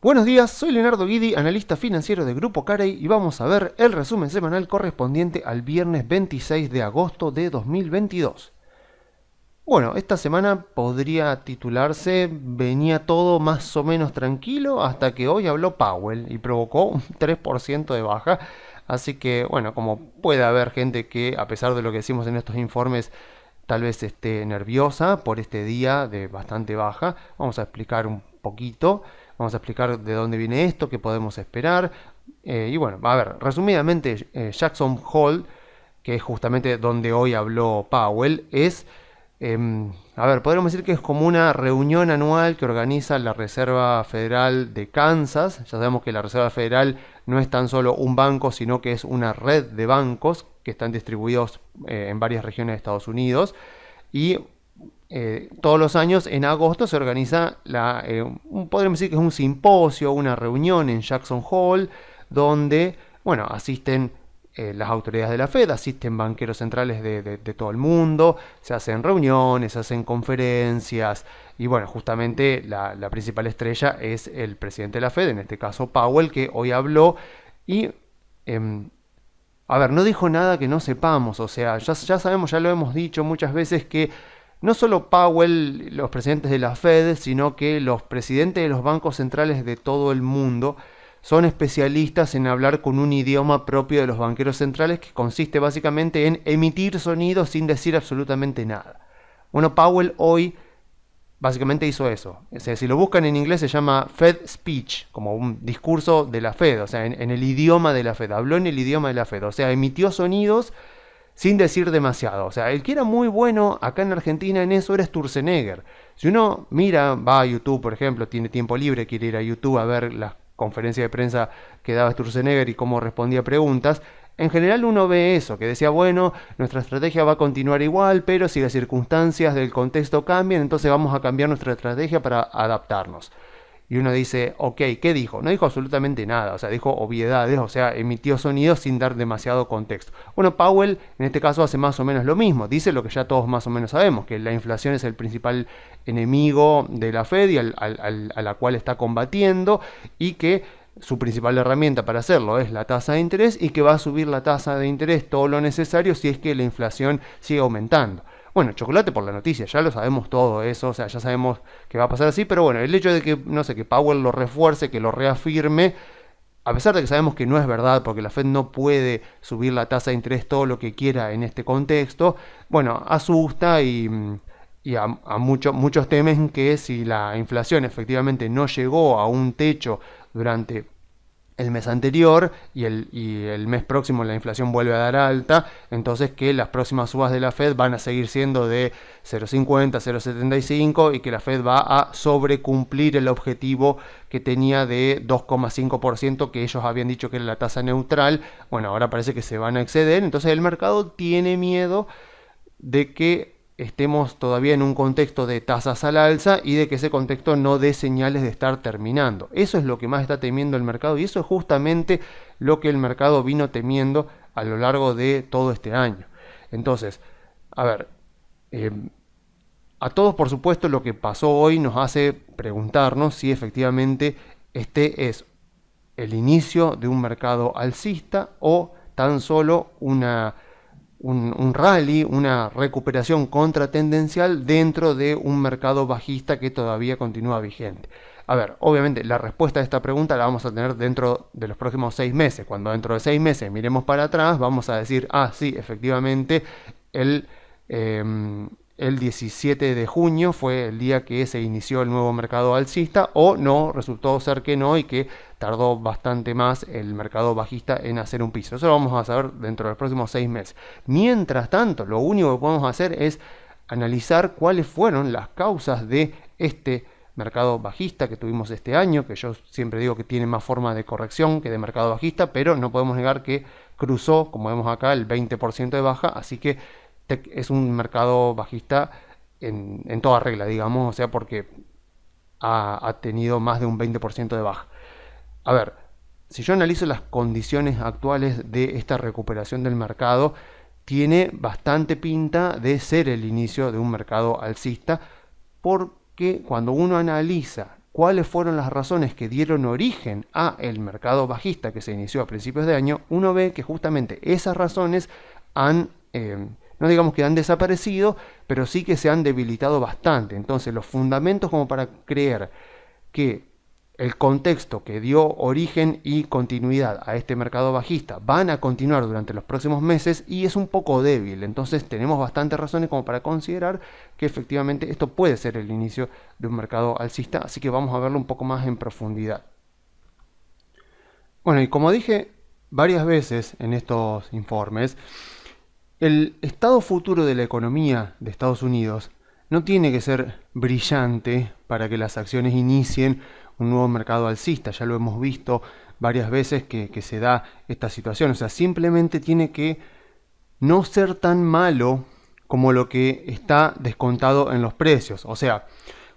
Buenos días, soy Leonardo Guidi, analista financiero de Grupo Carey y vamos a ver el resumen semanal correspondiente al viernes 26 de agosto de 2022. Bueno, esta semana podría titularse venía todo más o menos tranquilo hasta que hoy habló Powell y provocó un 3% de baja. Así que, bueno, como puede haber gente que a pesar de lo que decimos en estos informes tal vez esté nerviosa por este día de bastante baja, vamos a explicar un poquito. Vamos a explicar de dónde viene esto, qué podemos esperar. Y bueno, a ver, resumidamente, Jackson Hole, que es justamente donde hoy habló Powell, es, a ver, podríamos decir que es como una reunión anual que organiza la Reserva Federal de Kansas. Ya sabemos que la Reserva Federal no es tan solo un banco, sino que es una red de bancos que están distribuidos en varias regiones de Estados Unidos. Y todos los años en agosto se organiza podríamos decir que es un simposio, una reunión en Jackson Hole, donde bueno, asisten las autoridades de la Fed, asisten banqueros centrales de todo el mundo, se hacen reuniones, se hacen conferencias y bueno, justamente la principal estrella es el presidente de la Fed, en este caso Powell, que hoy habló y a ver, no dijo nada que no sepamos, o sea, ya sabemos, ya lo hemos dicho muchas veces que no solo Powell, los presidentes de la Fed, sino que los presidentes de los bancos centrales de todo el mundo son especialistas en hablar con un idioma propio de los banqueros centrales que consiste básicamente en emitir sonidos sin decir absolutamente nada. Bueno, Powell hoy básicamente hizo eso. O sea, si lo buscan en inglés se llama Fed Speech, como un discurso de la Fed, o sea, en el idioma de la Fed. Habló en el idioma de la Fed, o sea, emitió sonidos sin decir demasiado. O sea, el que era muy bueno acá en Argentina en eso era Sturzenegger. Si uno mira, va a YouTube, por ejemplo, tiene tiempo libre, quiere ir a YouTube a ver las conferencias de prensa que daba Sturzenegger y cómo respondía a preguntas, en general uno ve eso, que decía, bueno, nuestra estrategia va a continuar igual, pero si las circunstancias del contexto cambian, entonces vamos a cambiar nuestra estrategia para adaptarnos. Y uno dice, ok, ¿qué dijo? No dijo absolutamente nada, o sea, dijo obviedades, o sea, emitió sonidos sin dar demasiado contexto. Bueno, Powell en este caso hace más o menos lo mismo, dice lo que ya todos más o menos sabemos, que la inflación es el principal enemigo de la Fed y a la cual está combatiendo y que su principal herramienta para hacerlo es la tasa de interés y que va a subir la tasa de interés todo lo necesario si es que la inflación sigue aumentando. Bueno, chocolate por la noticia, ya lo sabemos todo eso, o sea, ya sabemos que va a pasar así, pero bueno, el hecho de que, no sé, que Powell lo refuerce, que lo reafirme, a pesar de que sabemos que no es verdad, porque la Fed no puede subir la tasa de interés todo lo que quiera en este contexto, bueno, asusta y a muchos temen que si la inflación efectivamente no llegó a un techo durante el mes anterior y el mes próximo la inflación vuelve a dar alta, entonces que las próximas subas de la Fed van a seguir siendo de 0,50, 0,75 y que la Fed va a sobrecumplir el objetivo que tenía de 2,5% que ellos habían dicho que era la tasa neutral. Bueno, ahora parece que se van a exceder, entonces el mercado tiene miedo de que estemos todavía en un contexto de tasas al alza y de que ese contexto no dé señales de estar terminando. Eso es lo que más está temiendo el mercado y eso es justamente lo que el mercado vino temiendo a lo largo de todo este año. Entonces, a ver, a todos por supuesto lo que pasó hoy nos hace preguntarnos si efectivamente este es el inicio de un mercado alcista o tan solo un rally, una recuperación contratendencial dentro de un mercado bajista que todavía continúa vigente. A ver, obviamente la respuesta a esta pregunta la vamos a tener dentro de los próximos 6 meses. Cuando dentro de 6 meses miremos para atrás, vamos a decir, ah, sí, efectivamente, el 17 de junio fue el día que se inició el nuevo mercado alcista, o no, resultó ser que no y que tardó bastante más el mercado bajista en hacer un piso. Eso lo vamos a saber dentro de los próximos 6 meses. Mientras tanto, lo único que podemos hacer es analizar cuáles fueron las causas de este mercado bajista que tuvimos este año, que yo siempre digo que tiene más forma de corrección que de mercado bajista, pero no podemos negar que cruzó, como vemos acá, el 20% de baja, así que es un mercado bajista en toda regla, digamos, o sea, porque ha tenido más de un 20% de baja. A ver, si yo analizo las condiciones actuales de esta recuperación del mercado, tiene bastante pinta de ser el inicio de un mercado alcista, porque cuando uno analiza cuáles fueron las razones que dieron origen a el mercado bajista que se inició a principios de año, uno ve que justamente esas razones han, no digamos que han desaparecido, pero sí que se han debilitado bastante. Entonces los fundamentos como para creer que el contexto que dio origen y continuidad a este mercado bajista van a continuar durante los próximos meses y es un poco débil. Entonces tenemos bastantes razones como para considerar que efectivamente esto puede ser el inicio de un mercado alcista, así que vamos a verlo un poco más en profundidad. Bueno, y como dije varias veces en estos informes, el estado futuro de la economía de Estados Unidos no tiene que ser brillante para que las acciones inicien un nuevo mercado alcista. Ya lo hemos visto varias veces que se da esta situación. O sea, simplemente tiene que no ser tan malo como lo que está descontado en los precios. O sea,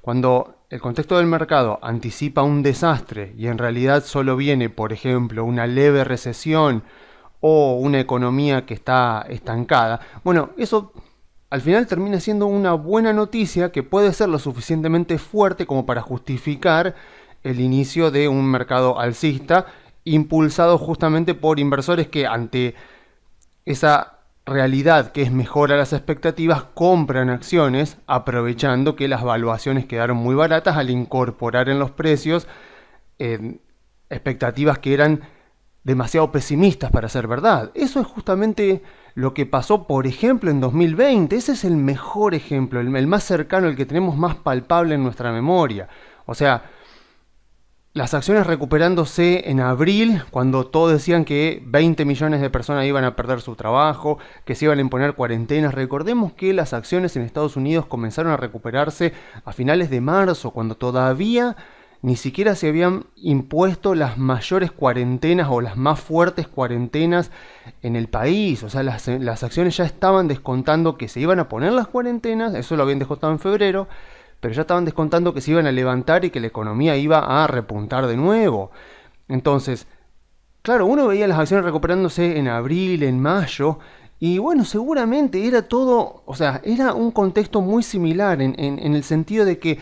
cuando el contexto del mercado anticipa un desastre y en realidad solo viene, por ejemplo, una leve recesión o una economía que está estancada, bueno, eso al final termina siendo una buena noticia que puede ser lo suficientemente fuerte como para justificar el inicio de un mercado alcista impulsado justamente por inversores que ante esa realidad que es mejor a las expectativas compran acciones aprovechando que las valuaciones quedaron muy baratas al incorporar en los precios expectativas que eran demasiado pesimistas para ser verdad. Eso es justamente lo que pasó, por ejemplo, en 2020. Ese es el mejor ejemplo, el más cercano, el que tenemos más palpable en nuestra memoria. O sea, las acciones recuperándose en abril, cuando todos decían que 20 millones de personas iban a perder su trabajo, que se iban a imponer cuarentenas. Recordemos que las acciones en Estados Unidos comenzaron a recuperarse a finales de marzo, cuando todavía ni siquiera se habían impuesto las mayores cuarentenas o las más fuertes cuarentenas en el país. O sea, las acciones ya estaban descontando que se iban a poner las cuarentenas, eso lo habían descontado en febrero, pero ya estaban descontando que se iban a levantar y que la economía iba a repuntar de nuevo. Entonces, claro, uno veía las acciones recuperándose en abril, en mayo, y bueno, seguramente era todo, o sea, era un contexto muy similar en el sentido de que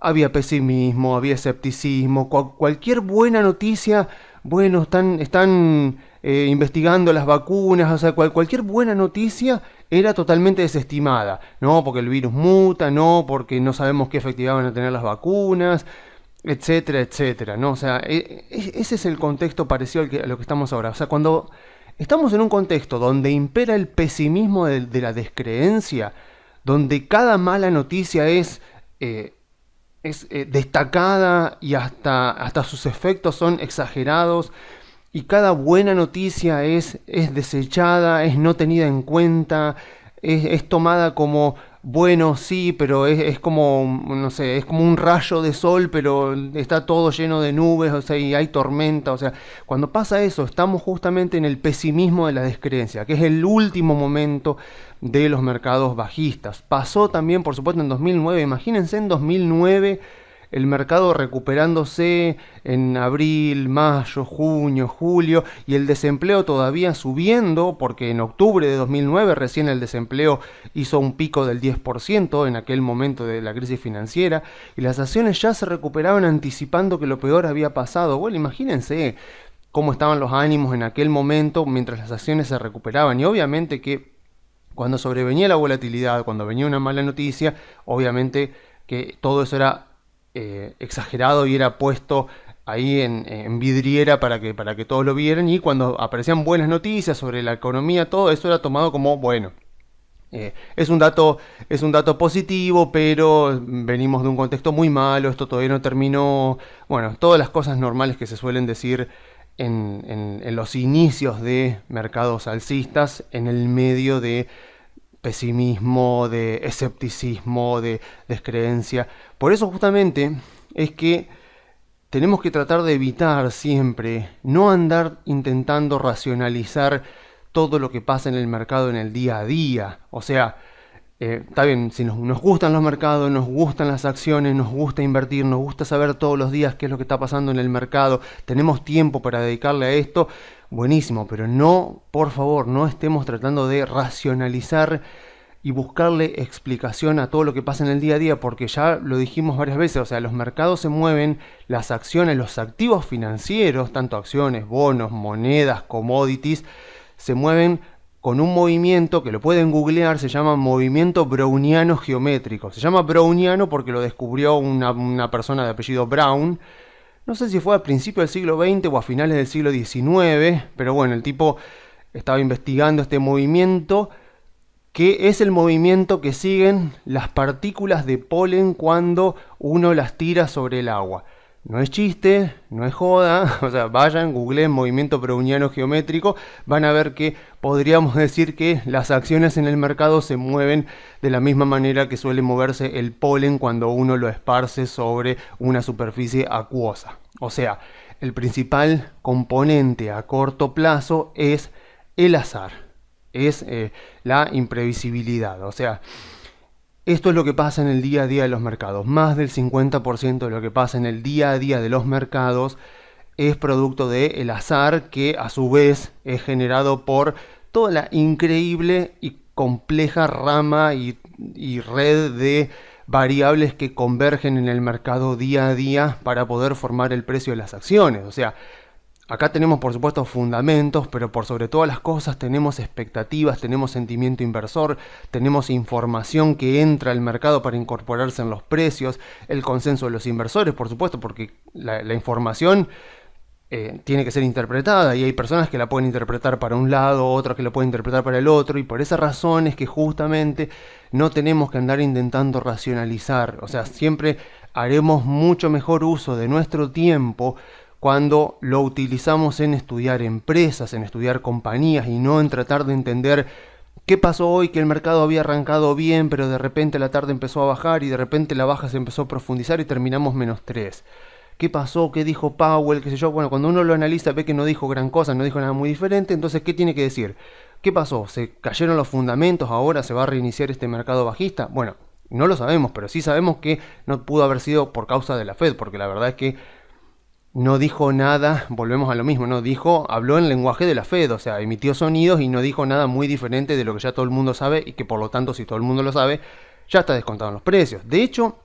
había pesimismo, había escepticismo, cualquier buena noticia, bueno, están investigando las vacunas, o sea, cualquier buena noticia era totalmente desestimada. No porque el virus muta, no porque no sabemos qué efectividad van a tener las vacunas, etcétera, etcétera, ¿no? O sea, ese es el contexto parecido a lo que estamos ahora. O sea, cuando estamos en un contexto donde impera el pesimismo de la descreencia, donde cada mala noticia es destacada y hasta sus efectos son exagerados, y cada buena noticia es desechada, es no tenida en cuenta, es tomada como, bueno, sí, pero es como, no sé, es como un rayo de sol, pero está todo lleno de nubes, o sea, y hay tormenta. O sea, cuando pasa eso, estamos justamente en el pesimismo de la descreencia, que es el último momento de los mercados bajistas. Pasó también, por supuesto, en 2009. Imagínense en 2009 el mercado recuperándose en abril, mayo, junio, julio, y el desempleo todavía subiendo, porque en octubre de 2009 recién el desempleo hizo un pico del 10% en aquel momento de la crisis financiera, y las acciones ya se recuperaban anticipando que lo peor había pasado. Bueno, imagínense cómo estaban los ánimos en aquel momento mientras las acciones se recuperaban, y obviamente que cuando sobrevenía la volatilidad, cuando venía una mala noticia, obviamente que todo eso era exagerado y era puesto ahí en vidriera para que todos lo vieran, y cuando aparecían buenas noticias sobre la economía, todo eso era tomado como bueno. Es un dato positivo, pero venimos de un contexto muy malo, esto todavía no terminó. Bueno, todas las cosas normales que se suelen decir en los inicios de mercados alcistas, en el medio de pesimismo, de escepticismo, de descreencia. Por eso justamente es que tenemos que tratar de evitar siempre, no andar intentando racionalizar todo lo que pasa en el mercado en el día a día. O sea, está bien, si nos gustan los mercados, nos gustan las acciones, nos gusta invertir, nos gusta saber todos los días qué es lo que está pasando en el mercado, tenemos tiempo para dedicarle a esto, buenísimo, pero no, por favor, no estemos tratando de racionalizar y buscarle explicación a todo lo que pasa en el día a día, porque ya lo dijimos varias veces, o sea, los mercados se mueven, las acciones, los activos financieros, tanto acciones, bonos, monedas, commodities, se mueven con un movimiento que lo pueden googlear, se llama movimiento browniano geométrico. Se llama browniano porque lo descubrió una persona de apellido Brown. No sé si fue a principios del siglo XX o a finales del siglo XIX, pero bueno, el tipo estaba investigando este movimiento, que es el movimiento que siguen las partículas de polen cuando uno las tira sobre el agua. No es chiste, no es joda, o sea, vayan, googleen movimiento browniano geométrico, van a ver que podríamos decir que las acciones en el mercado se mueven de la misma manera que suele moverse el polen cuando uno lo esparce sobre una superficie acuosa. O sea, el principal componente a corto plazo es el azar. Es la imprevisibilidad. O sea, esto es lo que pasa en el día a día de los mercados. Más del 50% de lo que pasa en el día a día de los mercados es producto del azar, que a su vez es generado por toda la increíble y compleja rama y red de variables que convergen en el mercado día a día para poder formar el precio de las acciones. O sea, acá tenemos por supuesto fundamentos, pero por sobre todas las cosas tenemos expectativas, tenemos sentimiento inversor, tenemos información que entra al mercado para incorporarse en los precios, el consenso de los inversores, por supuesto, porque la información tiene que ser interpretada y hay personas que la pueden interpretar para un lado, otras que la pueden interpretar para el otro, y por esa razón es que justamente no tenemos que andar intentando racionalizar. O sea, siempre haremos mucho mejor uso de nuestro tiempo cuando lo utilizamos en estudiar empresas, en estudiar compañías y no en tratar de entender qué pasó hoy, que el mercado había arrancado bien, pero de repente la tarde empezó a bajar y de repente la baja se empezó a profundizar y terminamos -3. ¿Qué pasó? ¿Qué dijo Powell? ¿Qué sé yo? Bueno, cuando uno lo analiza ve que no dijo gran cosa, no dijo nada muy diferente, entonces ¿qué tiene que decir? ¿Qué pasó? ¿Se cayeron los fundamentos? ¿Ahora se va a reiniciar este mercado bajista? Bueno, no lo sabemos, pero sí sabemos que no pudo haber sido por causa de la Fed, porque la verdad es que no dijo nada, volvemos a lo mismo, no dijo, habló en lenguaje de la Fed, o sea, emitió sonidos y no dijo nada muy diferente de lo que ya todo el mundo sabe y que por lo tanto, si todo el mundo lo sabe, ya está descontado en los precios. De hecho,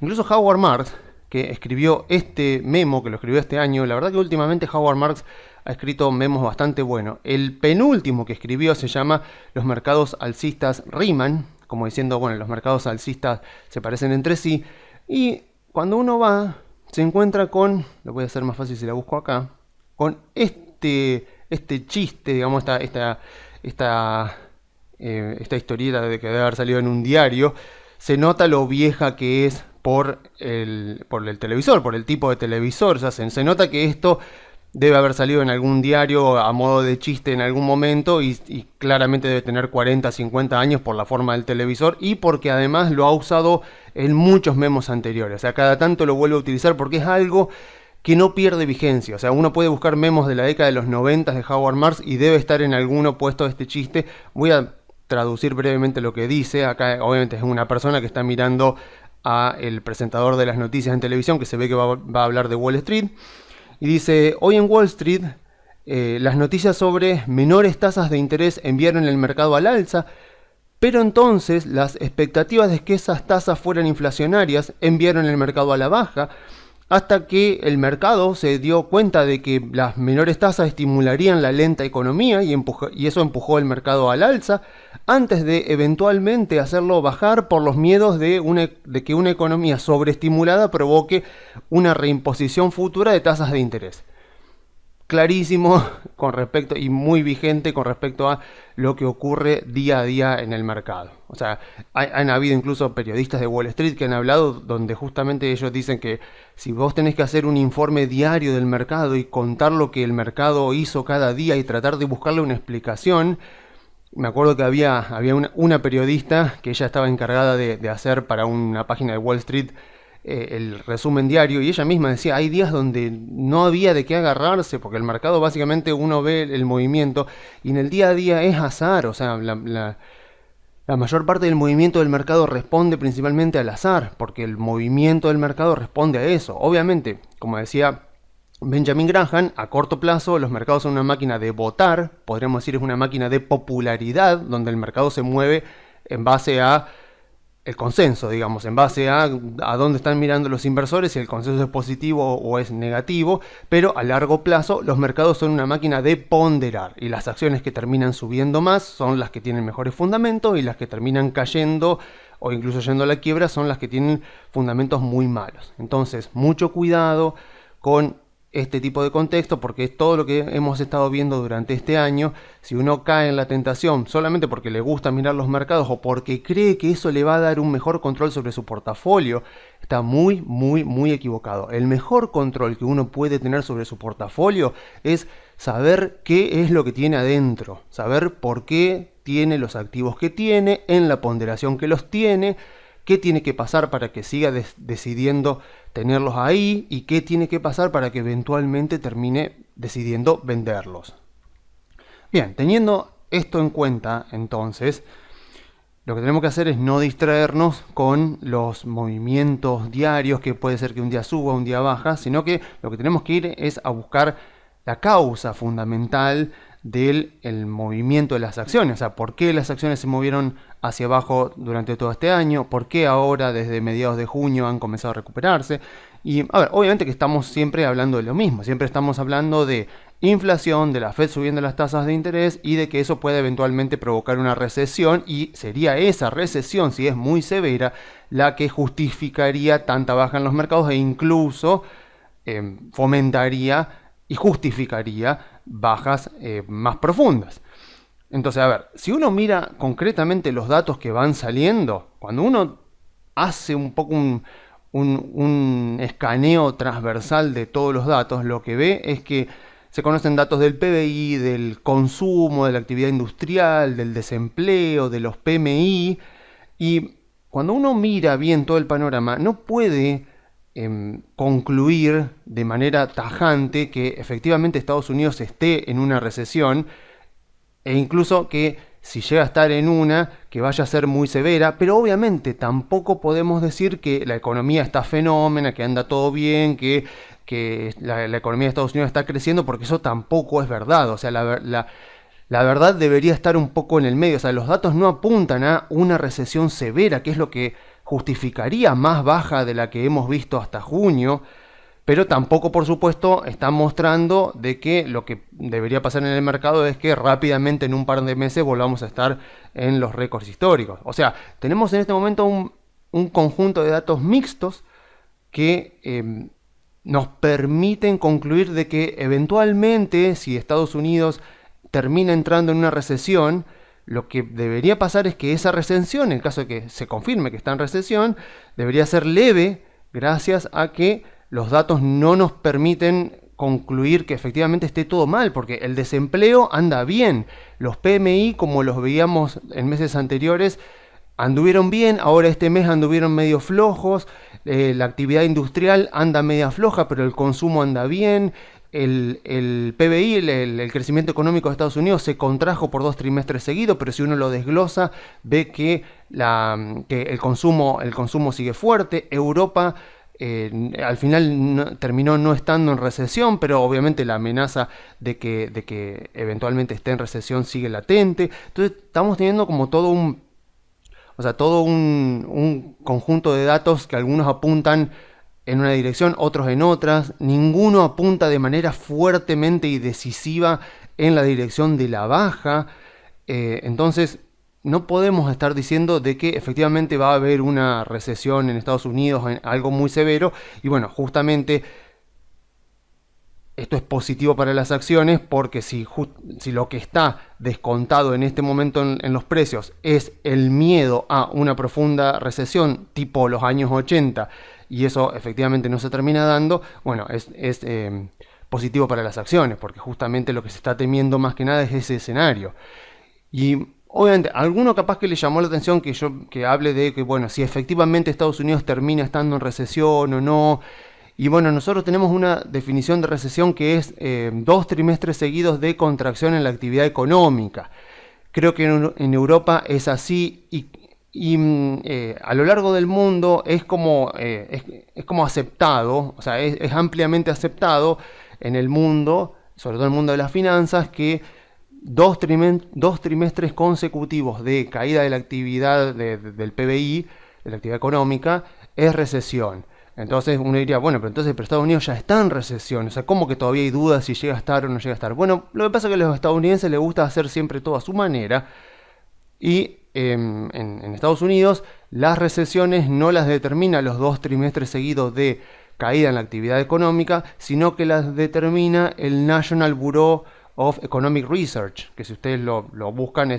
incluso Howard Marks, que escribió este memo, que lo escribió este año, la verdad que últimamente Howard Marks ha escrito memos bastante buenos. El penúltimo que escribió se llama Los mercados alcistas riman, como diciendo, bueno, los mercados alcistas se parecen entre sí, y cuando uno va, se encuentra con, lo voy a hacer más fácil si la busco acá, con este chiste, digamos, esta historieta de que debe haber salido en un diario. Se nota lo vieja que es por el televisor, por el tipo de televisor. O sea, se nota que esto debe haber salido en algún diario a modo de chiste en algún momento y claramente debe tener 40, 50 años por la forma del televisor y porque además lo ha usado en muchos memos anteriores. O sea, cada tanto lo vuelve a utilizar porque es algo que no pierde vigencia. O sea, uno puede buscar memos de la década de los 90 de Howard Marks y debe estar en alguno puesto este chiste. Voy a traducir brevemente lo que dice. Acá obviamente es una persona que está mirando a el presentador de las noticias en televisión, que se ve que va a hablar de Wall Street. Y dice, hoy en Wall Street las noticias sobre menores tasas de interés enviaron el mercado al alza, pero entonces las expectativas de que esas tasas fueran inflacionarias enviaron el mercado a la baja, hasta que el mercado se dio cuenta de que las menores tasas estimularían la lenta economía y eso empujó el mercado al alza, antes de eventualmente hacerlo bajar por los miedos de que una economía sobreestimulada provoque una reimposición futura de tasas de interés. Clarísimo con respecto y muy vigente con respecto a lo que ocurre día a día en el mercado. O sea, han habido incluso periodistas de Wall Street que han hablado donde justamente ellos dicen que si vos tenés que hacer un informe diario del mercado y contar lo que el mercado hizo cada día y tratar de buscarle una explicación. Me acuerdo que había una periodista que ella estaba encargada de hacer para una página de Wall Street el resumen diario, y ella misma decía, hay días donde no había de qué agarrarse, porque el mercado básicamente uno ve el movimiento y en el día a día es azar. O sea, la mayor parte del movimiento del mercado responde principalmente al azar, porque el movimiento del mercado responde a eso. Obviamente, como decía Benjamin Graham, a corto plazo los mercados son una máquina de votar, podríamos decir es una máquina de popularidad, donde el mercado se mueve en base a el consenso, digamos, en base a dónde están mirando los inversores, si el consenso es positivo o es negativo, pero a largo plazo los mercados son una máquina de ponderar y las acciones que terminan subiendo más son las que tienen mejores fundamentos y las que terminan cayendo o incluso yendo a la quiebra son las que tienen fundamentos muy malos. Entonces, mucho cuidado con este tipo de contexto, porque es todo lo que hemos estado viendo durante este año. Si uno cae en la tentación solamente porque le gusta mirar los mercados o porque cree que eso le va a dar un mejor control sobre su portafolio, está muy equivocado. El mejor control que uno puede tener sobre su portafolio es saber qué es lo que tiene adentro, saber por qué tiene los activos que tiene, en la ponderación que los tiene, qué tiene que pasar para que siga decidiendo tenerlos ahí y qué tiene que pasar para que eventualmente termine decidiendo venderlos. Bien, teniendo esto en cuenta, entonces, lo que tenemos que hacer es no distraernos con los movimientos diarios, que puede ser que un día suba, un día baja, sino que lo que tenemos que ir es a buscar la causa fundamental del movimiento de las acciones, o sea, por qué las acciones se movieron hacia abajo durante todo este año, por qué ahora desde mediados de junio han comenzado a recuperarse. Y a ver, obviamente que estamos siempre hablando de lo mismo, siempre estamos hablando de inflación, de la Fed subiendo las tasas de interés y de que eso puede eventualmente provocar una recesión, y sería esa recesión, si es muy severa, la que justificaría tanta baja en los mercados e incluso fomentaría y justificaría bajas más profundas. Entonces, a ver, si uno mira concretamente los datos que van saliendo, cuando uno hace un poco un escaneo transversal de todos los datos, lo que ve es que se conocen datos del PBI, del consumo, de la actividad industrial, del desempleo, de los PMI, y cuando uno mira bien todo el panorama, no puede concluir de manera tajante que efectivamente Estados Unidos esté en una recesión, e incluso que si llega a estar en una, que vaya a ser muy severa, pero obviamente tampoco podemos decir que la economía está fenómena, que anda todo bien, que la economía de Estados Unidos está creciendo, porque eso tampoco es verdad. O sea, la verdad debería estar un poco en el medio. O sea, los datos no apuntan a una recesión severa, que es lo que justificaría más baja de la que hemos visto hasta junio, pero tampoco, por supuesto, están mostrando de que lo que debería pasar en el mercado es que rápidamente en un par de meses volvamos a estar en los récords históricos. O sea, tenemos en este momento un conjunto de datos mixtos que nos permiten concluir de que eventualmente, si Estados Unidos termina entrando en una recesión, lo que debería pasar es que esa recesión, en caso de que se confirme que está en recesión, debería ser leve gracias a que los datos no nos permiten concluir que efectivamente esté todo mal, porque el desempleo anda bien. Los PMI, como los veíamos en meses anteriores, anduvieron bien, ahora este mes anduvieron medio flojos, la actividad industrial anda media floja, pero el consumo anda bien. El PBI, el crecimiento económico de Estados Unidos, se contrajo por 2 trimestres seguidos, pero si uno lo desglosa, ve que el consumo sigue fuerte. Europa al final terminó no estando en recesión, pero obviamente la amenaza de que eventualmente esté en recesión sigue latente. Entonces estamos teniendo como todo un conjunto de datos que algunos apuntan en una dirección, otros en otras. Ninguno apunta de manera fuertemente y decisiva en la dirección de la baja. Entonces no podemos estar diciendo de que efectivamente va a haber una recesión en Estados Unidos, algo muy severo. Y bueno, justamente esto es positivo para las acciones, porque si lo que está descontado en este momento en los precios es el miedo a una profunda recesión tipo los años 80, y eso efectivamente no se termina dando, bueno, es positivo para las acciones, porque justamente lo que se está temiendo más que nada es ese escenario. Y obviamente, a alguno capaz que le llamó la atención que hable de que, bueno, si efectivamente Estados Unidos termina estando en recesión o no. Y bueno, nosotros tenemos una definición de recesión que es 2 trimestres seguidos de contracción en la actividad económica. Creo que en Europa es así, y a lo largo del mundo es como aceptado, o sea, es ampliamente aceptado en el mundo, sobre todo en el mundo de las finanzas, que dos trimestres consecutivos de caída de la actividad del PBI, de la actividad económica, es recesión. Entonces uno diría, bueno, pero Estados Unidos ya está en recesión, o sea, ¿cómo que todavía hay dudas si llega a estar o no llega a estar? Bueno, lo que pasa es que a los estadounidenses les gusta hacer siempre todo a su manera, y en Estados Unidos las recesiones no las determina los 2 trimestres seguidos de caída en la actividad económica, sino que las determina el National Bureau of Economic Research, que si ustedes lo buscan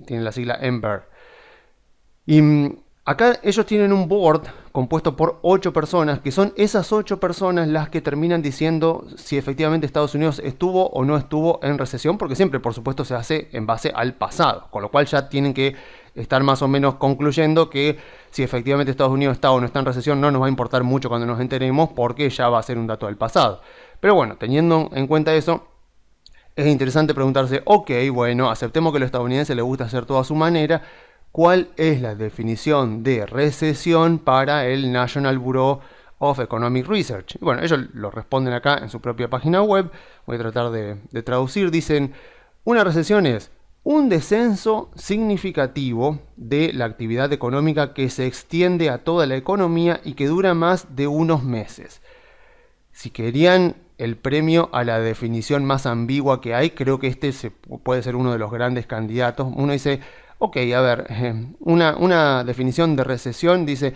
tiene la sigla NBER. Y acá ellos tienen un board compuesto por 8 personas, que son esas 8 personas las que terminan diciendo si efectivamente Estados Unidos estuvo o no estuvo en recesión, porque siempre, por supuesto, se hace en base al pasado, con lo cual ya tienen que estar más o menos concluyendo que si efectivamente Estados Unidos está o no está en recesión no nos va a importar mucho cuando nos enteremos, porque ya va a ser un dato del pasado. Pero bueno, teniendo en cuenta eso, es interesante preguntarse, ok, bueno, aceptemos que a los estadounidenses les gusta hacer todo a su manera. ¿Cuál es la definición de recesión para el National Bureau of Economic Research? Y bueno, ellos lo responden acá en su propia página web. Voy a tratar de traducir. Dicen, una recesión es un descenso significativo de la actividad económica que se extiende a toda la economía y que dura más de unos meses. Si querían el premio a la definición más ambigua que hay, creo que este puede ser uno de los grandes candidatos. Uno dice, ok, a ver, una definición de recesión dice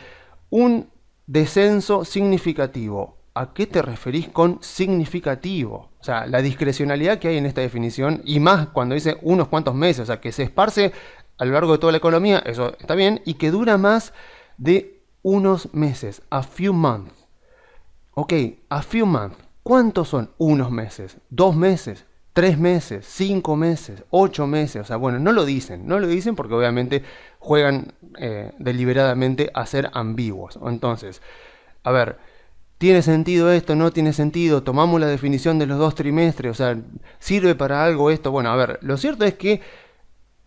un descenso significativo. ¿A qué te referís con significativo? O sea, la discrecionalidad que hay en esta definición, y más cuando dice unos cuantos meses, o sea, que se esparce a lo largo de toda la economía, eso está bien, y que dura más de unos meses, a few months. Ok, a few months. ¿Cuántos son unos meses? ¿2 meses? 3 meses, 5 meses, 8 meses, o sea, bueno, no lo dicen porque obviamente juegan deliberadamente a ser ambiguos. Entonces, a ver, ¿tiene sentido esto? ¿No tiene sentido? Tomamos la definición de los 2 trimestres, o sea, ¿sirve para algo esto? Bueno, a ver, lo cierto es que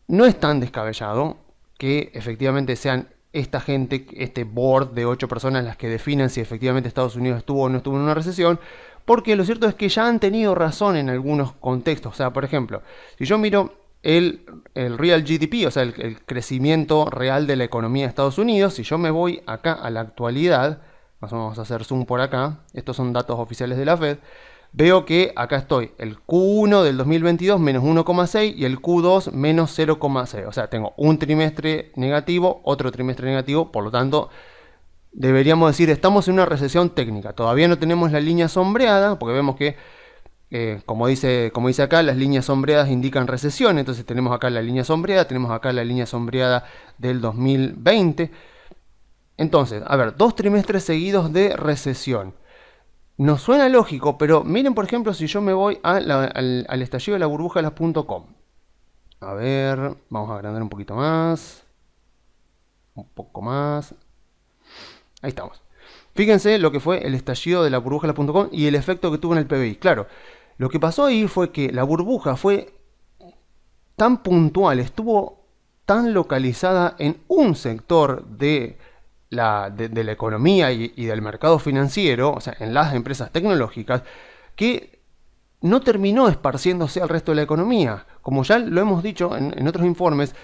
no es tan descabellado que efectivamente sean esta gente, este board de 8 personas las que definan si efectivamente Estados Unidos estuvo o no estuvo en una recesión, porque lo cierto es que ya han tenido razón en algunos contextos. O sea, por ejemplo, si yo miro el real GDP, o sea, el crecimiento real de la economía de Estados Unidos, si yo me voy acá a la actualidad, vamos a hacer zoom por acá, estos son datos oficiales de la Fed, veo que acá estoy, el Q1 del 2022 menos 1,6 y el Q2 menos 0,6. O sea, tengo un trimestre negativo, otro trimestre negativo, por lo tanto, deberíamos decir, estamos en una recesión técnica. Todavía no tenemos la línea sombreada, porque vemos que, como dice acá, las líneas sombreadas indican recesión. Entonces tenemos acá la línea sombreada, tenemos acá la línea sombreada del 2020. Entonces, a ver, 2 trimestres seguidos de recesión. Nos suena lógico, pero miren, por ejemplo, si yo me voy al estallido de la burbuja de las.com. A ver, vamos a agrandar un poquito más. Un poco más. Ahí estamos. Fíjense lo que fue el estallido de la burbuja de la.com y el efecto que tuvo en el PBI. Claro, lo que pasó ahí fue que la burbuja fue tan puntual, estuvo tan localizada en un sector de la economía y del mercado financiero, o sea, en las empresas tecnológicas, que no terminó esparciéndose al resto de la economía. Como ya lo hemos dicho en otros informes,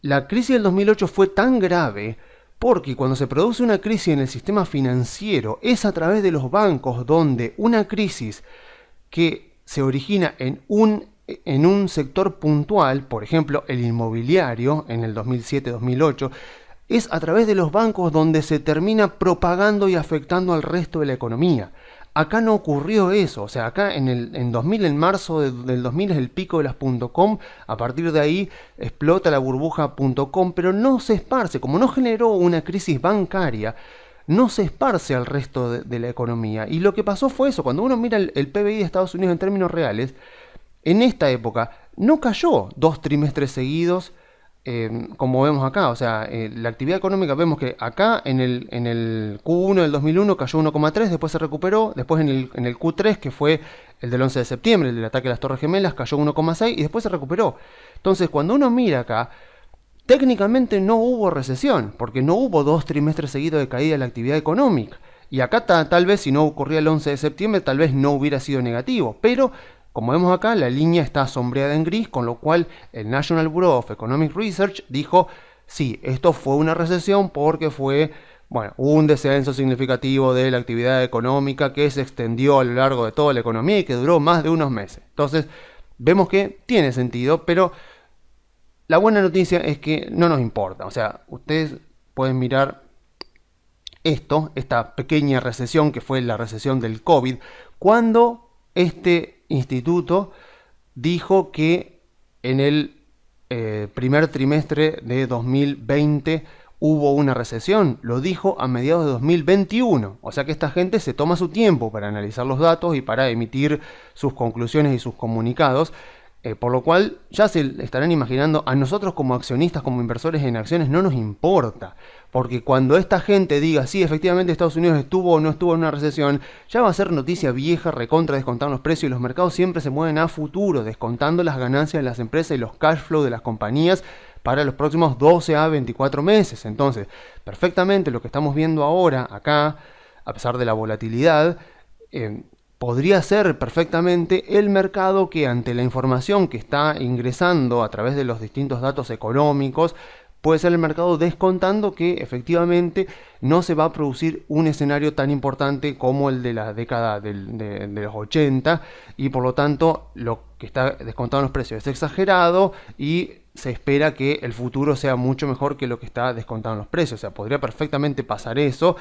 la crisis del 2008 fue tan grave porque cuando se produce una crisis en el sistema financiero es a través de los bancos, donde una crisis que se origina en un sector puntual, por ejemplo el inmobiliario en el 2007-2008, es a través de los bancos donde se termina propagando y afectando al resto de la economía. Acá no ocurrió eso, o sea, acá en 2000, en marzo del 2000 es el pico de las .com, a partir de ahí explota la burbuja .com, pero no se esparce, como no generó una crisis bancaria, no se esparce al resto de la economía. Y lo que pasó fue eso, cuando uno mira el PBI de Estados Unidos en términos reales, en esta época no cayó 2 trimestres seguidos, como vemos acá, o sea, la actividad económica vemos que acá en el Q1 del 2001 cayó 1,3, después se recuperó, después en el Q3, que fue el del 11 de septiembre, el del ataque a las Torres Gemelas, cayó 1,6 y después se recuperó. Entonces, cuando uno mira acá, técnicamente no hubo recesión, porque no hubo 2 trimestres seguidos de caída de la actividad económica. Y acá tal vez, si no ocurría el 11 de septiembre, tal vez no hubiera sido negativo, pero como vemos acá, la línea está sombreada en gris, con lo cual el National Bureau of Economic Research dijo, sí, esto fue una recesión porque fue, bueno, un descenso significativo de la actividad económica que se extendió a lo largo de toda la economía y que duró más de unos meses. Entonces, vemos que tiene sentido, pero la buena noticia es que no nos importa. O sea, ustedes pueden mirar esta pequeña recesión que fue la recesión del COVID, cuando este instituto dijo que en el primer trimestre de 2020 hubo una recesión. Lo dijo a mediados de 2021. O sea que esta gente se toma su tiempo para analizar los datos y para emitir sus conclusiones y sus comunicados. Por lo cual ya se estarán imaginando, a nosotros como accionistas, como inversores en acciones, no nos importa. Porque cuando esta gente diga, sí, efectivamente Estados Unidos estuvo o no estuvo en una recesión, ya va a ser noticia vieja, recontra descontar los precios, y los mercados siempre se mueven a futuro, descontando las ganancias de las empresas y los cash flow de las compañías para los próximos 12 a 24 meses. Entonces, perfectamente lo que estamos viendo ahora acá, a pesar de la volatilidad, podría ser perfectamente el mercado que, ante la información que está ingresando a través de los distintos datos económicos, puede ser el mercado descontando que efectivamente no se va a producir un escenario tan importante como el de la década de los 80, y por lo tanto lo que está descontado en los precios es exagerado y se espera que el futuro sea mucho mejor que lo que está descontado en los precios. O sea, podría perfectamente pasar eso,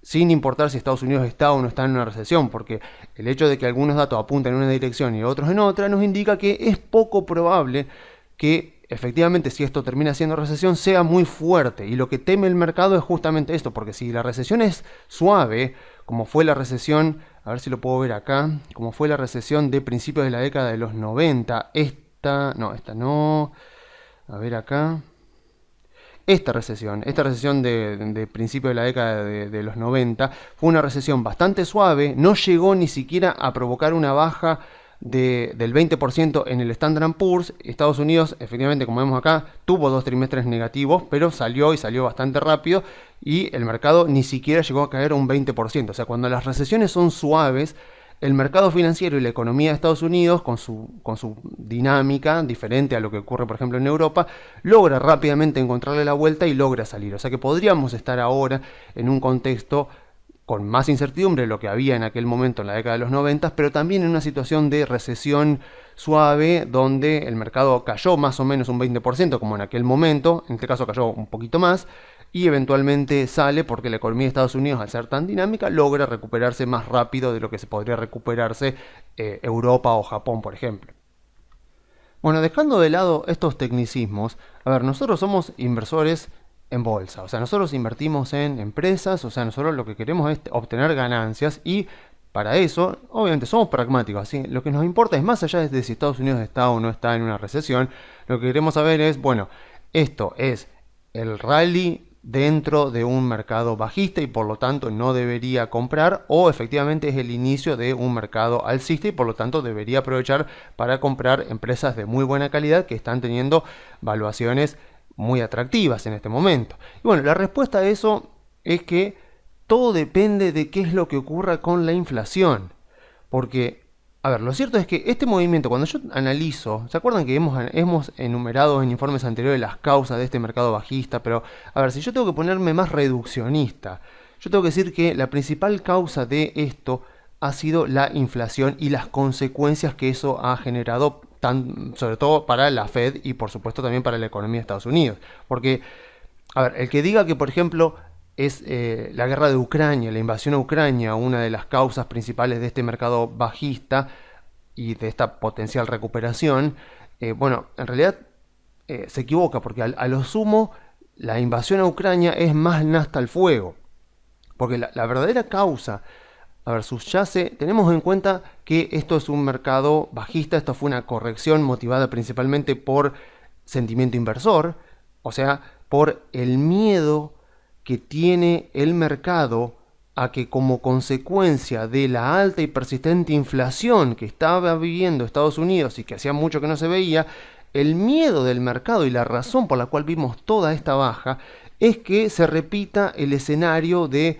sin importar si Estados Unidos está o no está en una recesión, porque el hecho de que algunos datos apunten en una dirección y otros en otra nos indica que es poco probable que efectivamente, si esto termina siendo recesión, sea muy fuerte. Y lo que teme el mercado es justamente esto, porque si la recesión es suave, como fue la recesión, a ver si lo puedo ver acá, como fue la recesión de principios de la década de los 90, esta no, a ver acá. Esta recesión de principios de la década de los 90 fue una recesión bastante suave, no llegó ni siquiera a provocar una baja del 20% en el Standard & Poor's. Estados Unidos, efectivamente, como vemos acá, tuvo 2 trimestres negativos, pero salió bastante rápido, y el mercado ni siquiera llegó a caer un 20%. O sea, cuando las recesiones son suaves, el mercado financiero y la economía de Estados Unidos, con su dinámica diferente a lo que ocurre, por ejemplo, en Europa, logra rápidamente encontrarle la vuelta y logra salir. O sea que podríamos estar ahora en un contexto con más incertidumbre de lo que había en aquel momento en la década de los 90, pero también en una situación de recesión suave, donde el mercado cayó más o menos un 20%, como en aquel momento, en este caso cayó un poquito más, y eventualmente sale porque la economía de Estados Unidos, al ser tan dinámica, logra recuperarse más rápido de lo que se podría recuperarse Europa o Japón, por ejemplo. Bueno, dejando de lado estos tecnicismos, a ver, nosotros somos inversores en bolsa, o sea, nosotros invertimos en empresas, o sea, nosotros lo que queremos es obtener ganancias, y para eso, obviamente, somos pragmáticos, ¿sí? Lo que nos importa es, más allá de si Estados Unidos está o no está en una recesión, lo que queremos saber es, bueno, esto es el rally dentro de un mercado bajista y por lo tanto no debería comprar, o efectivamente es el inicio de un mercado alcista y por lo tanto debería aprovechar para comprar empresas de muy buena calidad que están teniendo valuaciones muy atractivas en este momento. Y bueno, la respuesta a eso es que todo depende de qué es lo que ocurra con la inflación, porque a ver, lo cierto es que este movimiento, cuando yo analizo, ¿se acuerdan que hemos enumerado en informes anteriores las causas de este mercado bajista? Pero, a ver, si yo tengo que ponerme más reduccionista, yo tengo que decir que la principal causa de esto ha sido la inflación y las consecuencias que eso ha generado, sobre todo para la Fed y por supuesto también para la economía de Estados Unidos. Porque, a ver, el que diga que, por ejemplo, es la guerra de Ucrania, la invasión a Ucrania, una de las causas principales de este mercado bajista y de esta potencial recuperación, bueno, en realidad se equivoca, porque a lo sumo la invasión a Ucrania es más nafta al fuego, porque la verdadera causa, a ver, subyace, tenemos en cuenta que esto es un mercado bajista, esto fue una corrección motivada principalmente por sentimiento inversor, o sea, por el miedo que tiene el mercado a que, como consecuencia de la alta y persistente inflación que estaba viviendo Estados Unidos y que hacía mucho que no se veía, el miedo del mercado y la razón por la cual vimos toda esta baja es que se repita el escenario de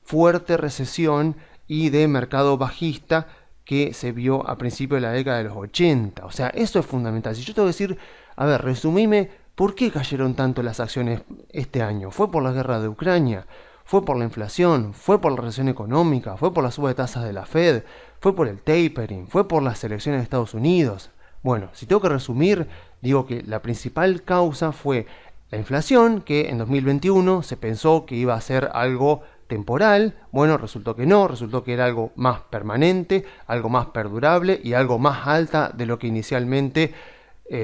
fuerte recesión y de mercado bajista que se vio a principios de la década de los 80. O sea, eso es fundamental. Si yo tengo que decir, a ver, resumime, ¿por qué cayeron tanto las acciones este año? ¿Fue por la guerra de Ucrania? ¿Fue por la inflación? ¿Fue por la recesión económica? ¿Fue por la suba de tasas de la Fed? ¿Fue por el tapering? ¿Fue por las elecciones de Estados Unidos? Bueno, si tengo que resumir, digo que la principal causa fue la inflación, que en 2021 se pensó que iba a ser algo temporal. Bueno, resultó que no, resultó que era algo más permanente, algo más perdurable y algo más alta de lo que inicialmente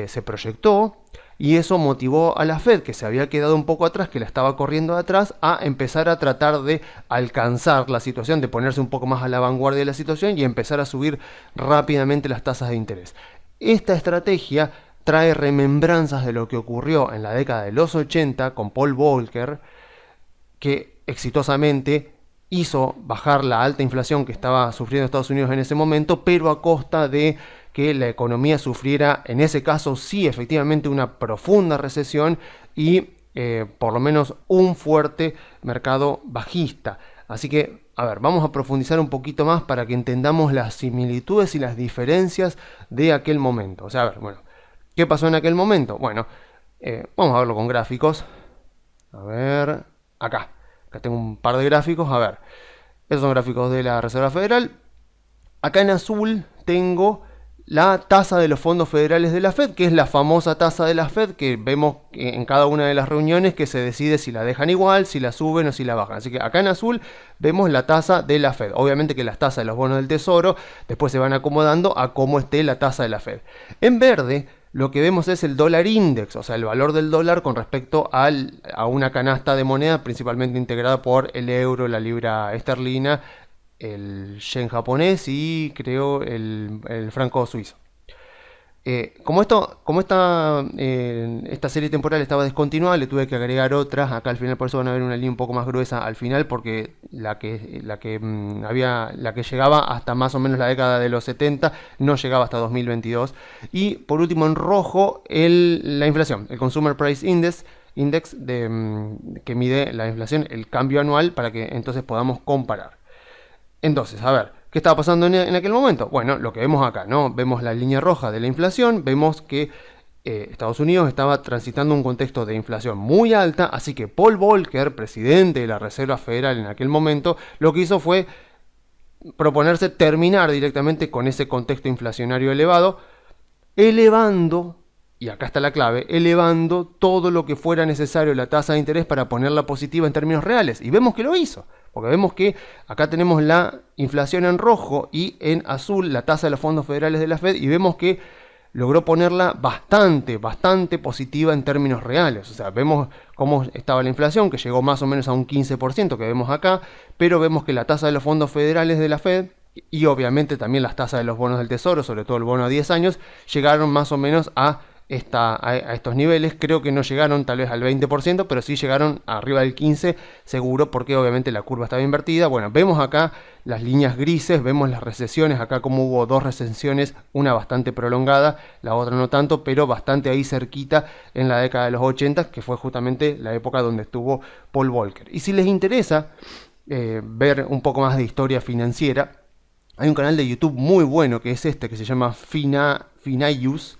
se proyectó. Y eso motivó a la Fed, que se había quedado un poco atrás, que la estaba corriendo de atrás, a empezar a tratar de alcanzar la situación, de ponerse un poco más a la vanguardia de la situación y empezar a subir rápidamente las tasas de interés. Esta estrategia trae remembranzas de lo que ocurrió en la década de los 80 con Paul Volcker, que exitosamente hizo bajar la alta inflación que estaba sufriendo Estados Unidos en ese momento, pero a costa de que la economía sufriera, en ese caso sí, efectivamente una profunda recesión y por lo menos un fuerte mercado bajista. Así que, a ver, vamos a profundizar un poquito más para que entendamos las similitudes y las diferencias de aquel momento. O sea, a ver, bueno, ¿qué pasó en aquel momento? Bueno, vamos a verlo con gráficos. A ver, acá tengo un par de gráficos. A ver, esos son gráficos de la Reserva Federal. Acá en azul tengo la tasa de los fondos federales de la Fed, que es la famosa tasa de la Fed que vemos en cada una de las reuniones, que se decide si la dejan igual, si la suben o si la bajan. Así que acá en azul vemos la tasa de la Fed. Obviamente que las tasas de los bonos del tesoro después se van acomodando a cómo esté la tasa de la Fed. En verde lo que vemos es el dólar index, o sea, el valor del dólar con respecto a una canasta de moneda principalmente integrada por el euro, la libra esterlina, el yen japonés y creo el franco suizo. Como esta serie temporal estaba descontinuada, le tuve que agregar otras. Acá al final, por eso van a ver una línea un poco más gruesa al final, porque la que llegaba hasta más o menos la década de los 70 no llegaba hasta 2022. Y por último, en rojo, la inflación, el Consumer Price Index que mide la inflación, el cambio anual, para que entonces podamos comparar. Entonces, a ver, ¿qué estaba pasando en aquel momento? Bueno, lo que vemos acá, ¿no? Vemos la línea roja de la inflación, vemos que Estados Unidos estaba transitando un contexto de inflación muy alta, así que Paul Volcker, presidente de la Reserva Federal en aquel momento, lo que hizo fue proponerse terminar directamente con ese contexto inflacionario elevado, elevando, y acá está la clave, elevando todo lo que fuera necesario la tasa de interés para ponerla positiva en términos reales. Y vemos que lo hizo. Porque vemos que acá tenemos la inflación en rojo y en azul la tasa de los fondos federales de la Fed, y vemos que logró ponerla bastante positiva en términos reales. O sea, vemos cómo estaba la inflación, que llegó más o menos a un 15% que vemos acá, pero vemos que la tasa de los fondos federales de la Fed y obviamente también las tasas de los bonos del tesoro, sobre todo el bono a 10 años, llegaron más o menos a estos niveles. Creo que no llegaron tal vez al 20%, pero sí llegaron arriba del 15% seguro, porque obviamente la curva estaba invertida. Bueno, vemos acá las líneas grises, vemos las recesiones, acá como hubo dos recesiones, una bastante prolongada, la otra no tanto, pero bastante ahí cerquita en la década de los 80, que fue justamente la época donde estuvo Paul Volcker. Y si les interesa ver un poco más de historia financiera, hay un canal de YouTube muy bueno que es que se llama Finaius.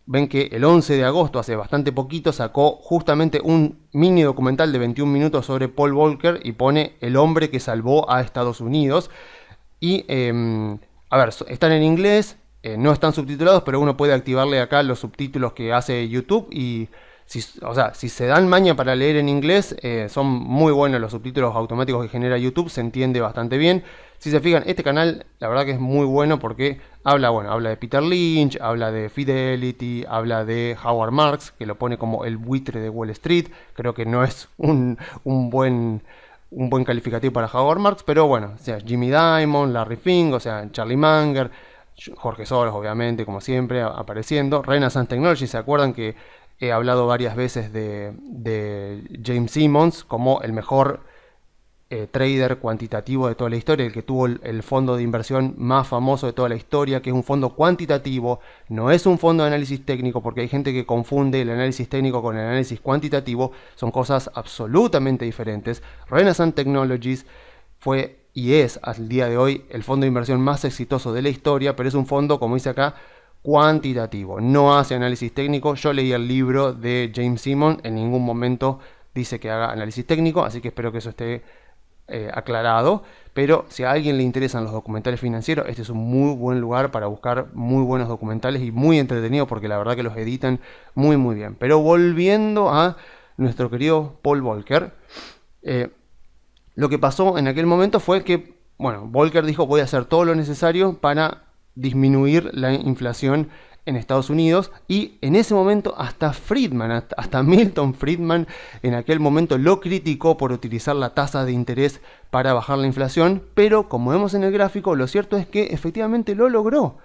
Ven que el 11 de agosto, hace bastante poquito, sacó justamente un mini documental de 21 minutos sobre Paul Volcker y pone el hombre que salvó a Estados Unidos. Y, a ver, están en inglés, no están subtitulados, pero uno puede activarle acá los subtítulos que hace YouTube y si se dan maña para leer en inglés, son muy buenos los subtítulos automáticos que genera YouTube, se entiende bastante bien. Si se fijan, este canal la verdad que es muy bueno porque habla de Peter Lynch, habla de Fidelity, habla de Howard Marks, que lo pone como el buitre de Wall Street. Creo que no es un buen calificativo para Howard Marks, pero bueno, o sea, Jimmy Dimon, Larry Fink, o sea, Charlie Munger, Jorge Soros, obviamente, como siempre, apareciendo. Renaissance Technology, ¿se acuerdan que he hablado varias veces de James Simons como el mejor trader cuantitativo de toda la historia, el que tuvo el fondo de inversión más famoso de toda la historia, que es un fondo cuantitativo, no es un fondo de análisis técnico, porque hay gente que confunde el análisis técnico con el análisis cuantitativo, son cosas absolutamente diferentes. Renaissance Technologies fue y es al día de hoy el fondo de inversión más exitoso de la historia, pero es un fondo, como dice acá, cuantitativo, no hace análisis técnico. Yo leí el libro de James Simon, en ningún momento dice que haga análisis técnico, así que espero que eso esté aclarado. Pero si a alguien le interesan los documentales financieros, este es un muy buen lugar para buscar muy buenos documentales y muy entretenido, porque la verdad que los editan muy bien. Pero volviendo a nuestro querido Paul Volcker, lo que pasó en aquel momento fue que, bueno, Volcker dijo: voy a hacer todo lo necesario para disminuir la inflación en Estados Unidos, y en ese momento hasta Friedman, hasta Milton Friedman en aquel momento lo criticó por utilizar la tasa de interés para bajar la inflación, pero como vemos en el gráfico, lo cierto es que efectivamente lo logró,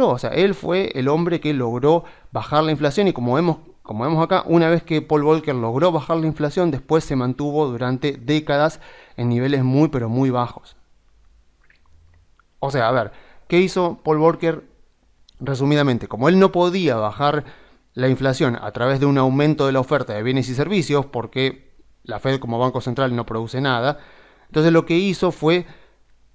o sea, él fue el hombre que logró bajar la inflación, y como vemos acá, una vez que Paul Volcker logró bajar la inflación, después se mantuvo durante décadas en niveles muy pero muy bajos. O sea, a ver, ¿qué hizo Paul Volcker? Resumidamente, como él no podía bajar la inflación a través de un aumento de la oferta de bienes y servicios, porque la Fed como Banco Central no produce nada, entonces lo que hizo fue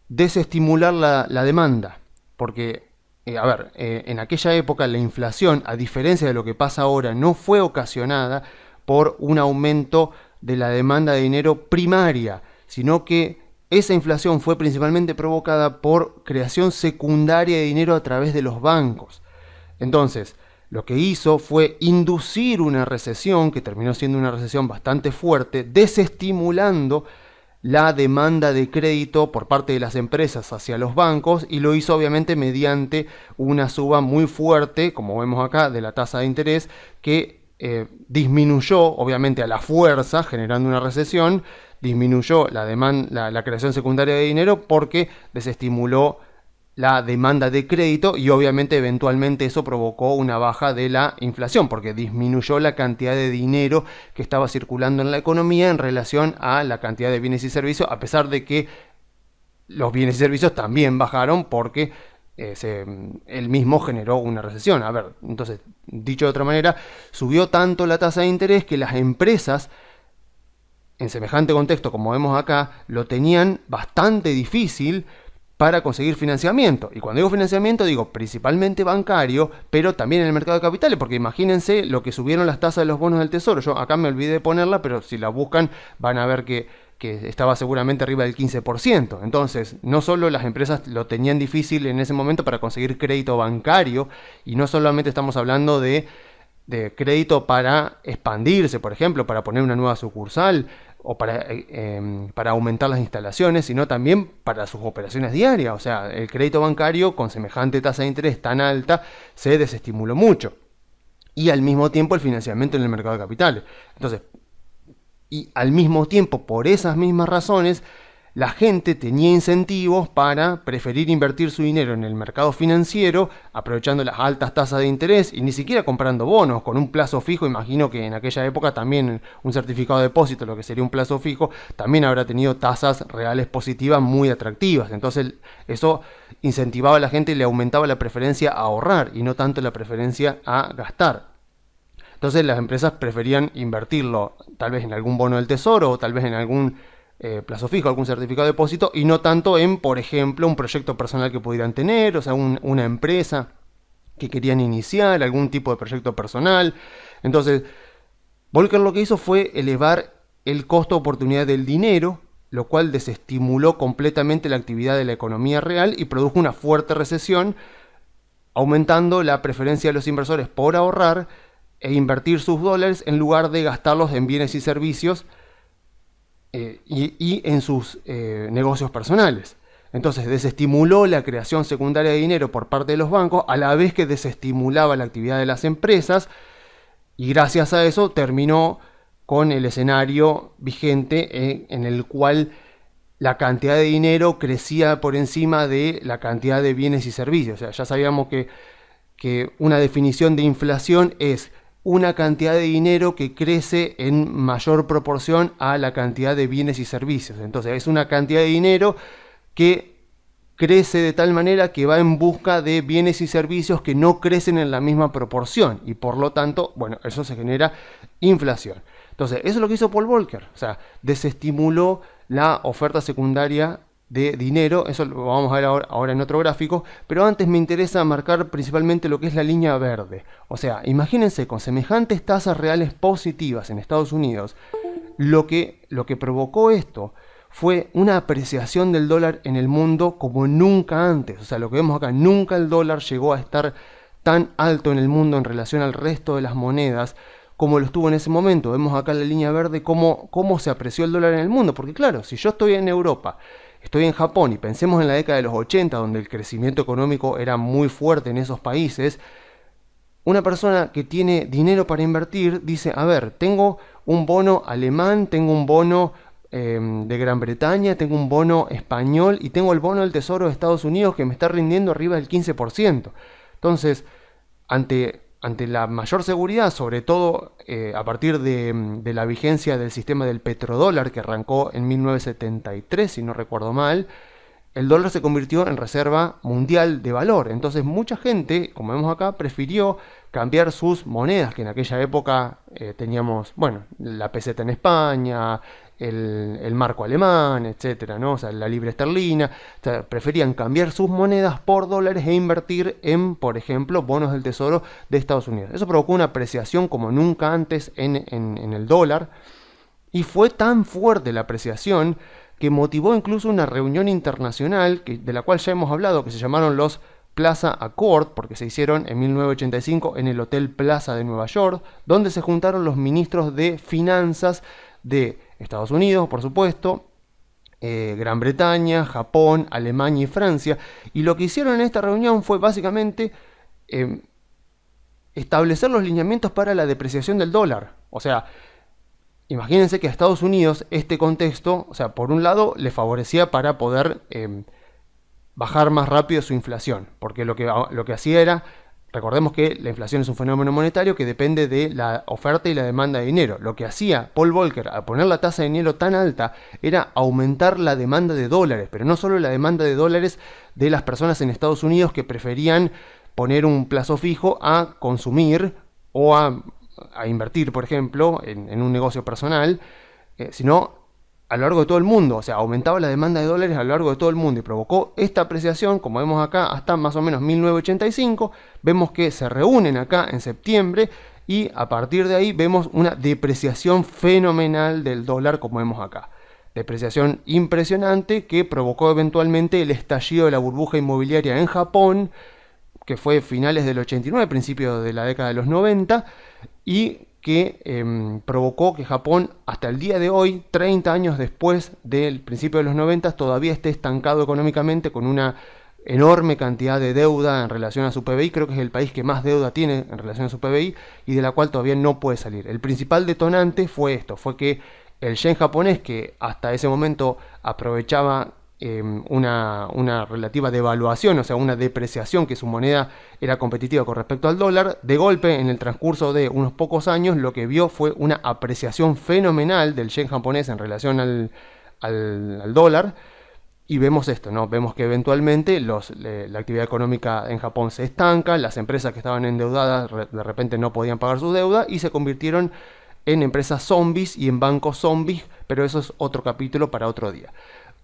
desestimular la demanda. Porque, en aquella época la inflación, a diferencia de lo que pasa ahora, no fue ocasionada por un aumento de la demanda de dinero primaria, sino que esa inflación fue principalmente provocada por creación secundaria de dinero a través de los bancos. Entonces, lo que hizo fue inducir una recesión, que terminó siendo una recesión bastante fuerte, desestimulando la demanda de crédito por parte de las empresas hacia los bancos, y lo hizo obviamente mediante una suba muy fuerte, como vemos acá, de la tasa de interés, que disminuyó obviamente a la fuerza, generando una recesión. Disminuyó la creación secundaria de dinero porque desestimuló la demanda de crédito, y obviamente eventualmente eso provocó una baja de la inflación, porque disminuyó la cantidad de dinero que estaba circulando en la economía en relación a la cantidad de bienes y servicios, a pesar de que los bienes y servicios también bajaron porque él mismo generó una recesión. A ver, entonces, dicho de otra manera, subió tanto la tasa de interés que las empresas, en semejante contexto como vemos acá, lo tenían bastante difícil para conseguir financiamiento. Y cuando digo financiamiento, digo principalmente bancario, pero también en el mercado de capitales, porque imagínense lo que subieron las tasas de los bonos del Tesoro. Yo acá me olvidé de ponerla, pero si la buscan van a ver que estaba seguramente arriba del 15%. Entonces, no solo las empresas lo tenían difícil en ese momento para conseguir crédito bancario, y no solamente estamos hablando de crédito para expandirse, por ejemplo, para poner una nueva sucursal o para aumentar las instalaciones, sino también para sus operaciones diarias. O sea, el crédito bancario con semejante tasa de interés tan alta se desestimuló mucho. Y al mismo tiempo el financiamiento en el mercado de capitales. Entonces, y al mismo tiempo, por esas mismas razones, la gente tenía incentivos para preferir invertir su dinero en el mercado financiero, aprovechando las altas tasas de interés, y ni siquiera comprando bonos con un plazo fijo. Imagino que en aquella época también un certificado de depósito, lo que sería un plazo fijo, también habrá tenido tasas reales positivas muy atractivas. Entonces eso incentivaba a la gente y le aumentaba la preferencia a ahorrar y no tanto la preferencia a gastar. Entonces las empresas preferían invertirlo tal vez en algún bono del tesoro, o tal vez en algún plazo fijo, algún certificado de depósito, y no tanto en, por ejemplo, un proyecto personal que pudieran tener, o sea, una empresa que querían iniciar, algún tipo de proyecto personal. Entonces, Volcker lo que hizo fue elevar el costo de oportunidad del dinero, lo cual desestimuló completamente la actividad de la economía real y produjo una fuerte recesión, aumentando la preferencia de los inversores por ahorrar e invertir sus dólares en lugar de gastarlos en bienes y servicios y en sus negocios personales. Entonces desestimuló la creación secundaria de dinero por parte de los bancos, a la vez que desestimulaba la actividad de las empresas, y gracias a eso terminó con el escenario vigente en el cual la cantidad de dinero crecía por encima de la cantidad de bienes y servicios. O sea, ya sabíamos que una definición de inflación es una cantidad de dinero que crece en mayor proporción a la cantidad de bienes y servicios. Entonces es una cantidad de dinero que crece de tal manera que va en busca de bienes y servicios que no crecen en la misma proporción, y por lo tanto, bueno, eso se genera inflación. Entonces, eso es lo que hizo Paul Volcker. O sea, desestimuló la oferta secundaria de dinero, eso lo vamos a ver ahora en otro gráfico, pero antes me interesa marcar principalmente lo que es la línea verde. O sea, imagínense con semejantes tasas reales positivas en Estados Unidos, lo que provocó esto fue una apreciación del dólar en el mundo como nunca antes. O sea, lo que vemos acá, nunca el dólar llegó a estar tan alto en el mundo en relación al resto de las monedas como lo estuvo en ese momento. Vemos acá en la línea verde cómo se apreció el dólar en el mundo, porque claro, si yo estoy en Europa, estoy en Japón y pensemos en la década de los 80, donde el crecimiento económico era muy fuerte en esos países, una persona que tiene dinero para invertir dice, a ver, tengo un bono alemán, tengo un bono de Gran Bretaña, tengo un bono español y tengo el bono del Tesoro de Estados Unidos que me está rindiendo arriba del 15%. Entonces, ante la mayor seguridad, sobre todo a partir de la vigencia del sistema del petrodólar que arrancó en 1973, si no recuerdo mal, el dólar se convirtió en reserva mundial de valor. Entonces mucha gente, como vemos acá, prefirió cambiar sus monedas, que en aquella época teníamos, bueno, la peseta en España, el marco alemán, etcétera, ¿no? O sea, la libra esterlina. O sea, preferían cambiar sus monedas por dólares e invertir en, por ejemplo, bonos del Tesoro de Estados Unidos. Eso provocó una apreciación como nunca antes en el dólar. Y fue tan fuerte la apreciación que motivó incluso una reunión internacional, de la cual ya hemos hablado, que se llamaron los Plaza Accord, porque se hicieron en 1985 en el Hotel Plaza de Nueva York, donde se juntaron los ministros de finanzas de Estados Unidos, por supuesto, Gran Bretaña, Japón, Alemania y Francia. Y lo que hicieron en esta reunión fue básicamente establecer los lineamientos para la depreciación del dólar. O sea, imagínense que a Estados Unidos este contexto, o sea, por un lado le favorecía para poder bajar más rápido su inflación, porque lo que hacía era, recordemos que la inflación es un fenómeno monetario que depende de la oferta y la demanda de dinero. Lo que hacía Paul Volcker al poner la tasa de dinero tan alta era aumentar la demanda de dólares, pero no solo la demanda de dólares de las personas en Estados Unidos que preferían poner un plazo fijo a consumir o a invertir, por ejemplo, en un negocio personal, sino a lo largo de todo el mundo. O sea, aumentaba la demanda de dólares a lo largo de todo el mundo y provocó esta apreciación, como vemos acá, hasta más o menos 1985. Vemos que se reúnen acá en septiembre y a partir de ahí vemos una depreciación fenomenal del dólar, como vemos acá. Depreciación impresionante que provocó eventualmente el estallido de la burbuja inmobiliaria en Japón, que fue finales del 89, principios de la década de los 90, y que provocó que Japón hasta el día de hoy, 30 años después del principio de los 90, todavía esté estancado económicamente con una enorme cantidad de deuda en relación a su PBI. Creo que es el país que más deuda tiene en relación a su PBI y de la cual todavía no puede salir. El principal detonante fue esto, fue que el yen japonés, que hasta ese momento aprovechaba una relativa devaluación, o sea, una depreciación, que su moneda era competitiva con respecto al dólar, de golpe en el transcurso de unos pocos años lo que vio fue una apreciación fenomenal del yen japonés en relación al dólar. Y vemos esto, ¿no? Vemos que eventualmente la actividad económica en Japón se estanca, las empresas que estaban endeudadas de repente no podían pagar su deuda y se convirtieron en empresas zombies y en bancos zombies, pero eso es otro capítulo para otro día.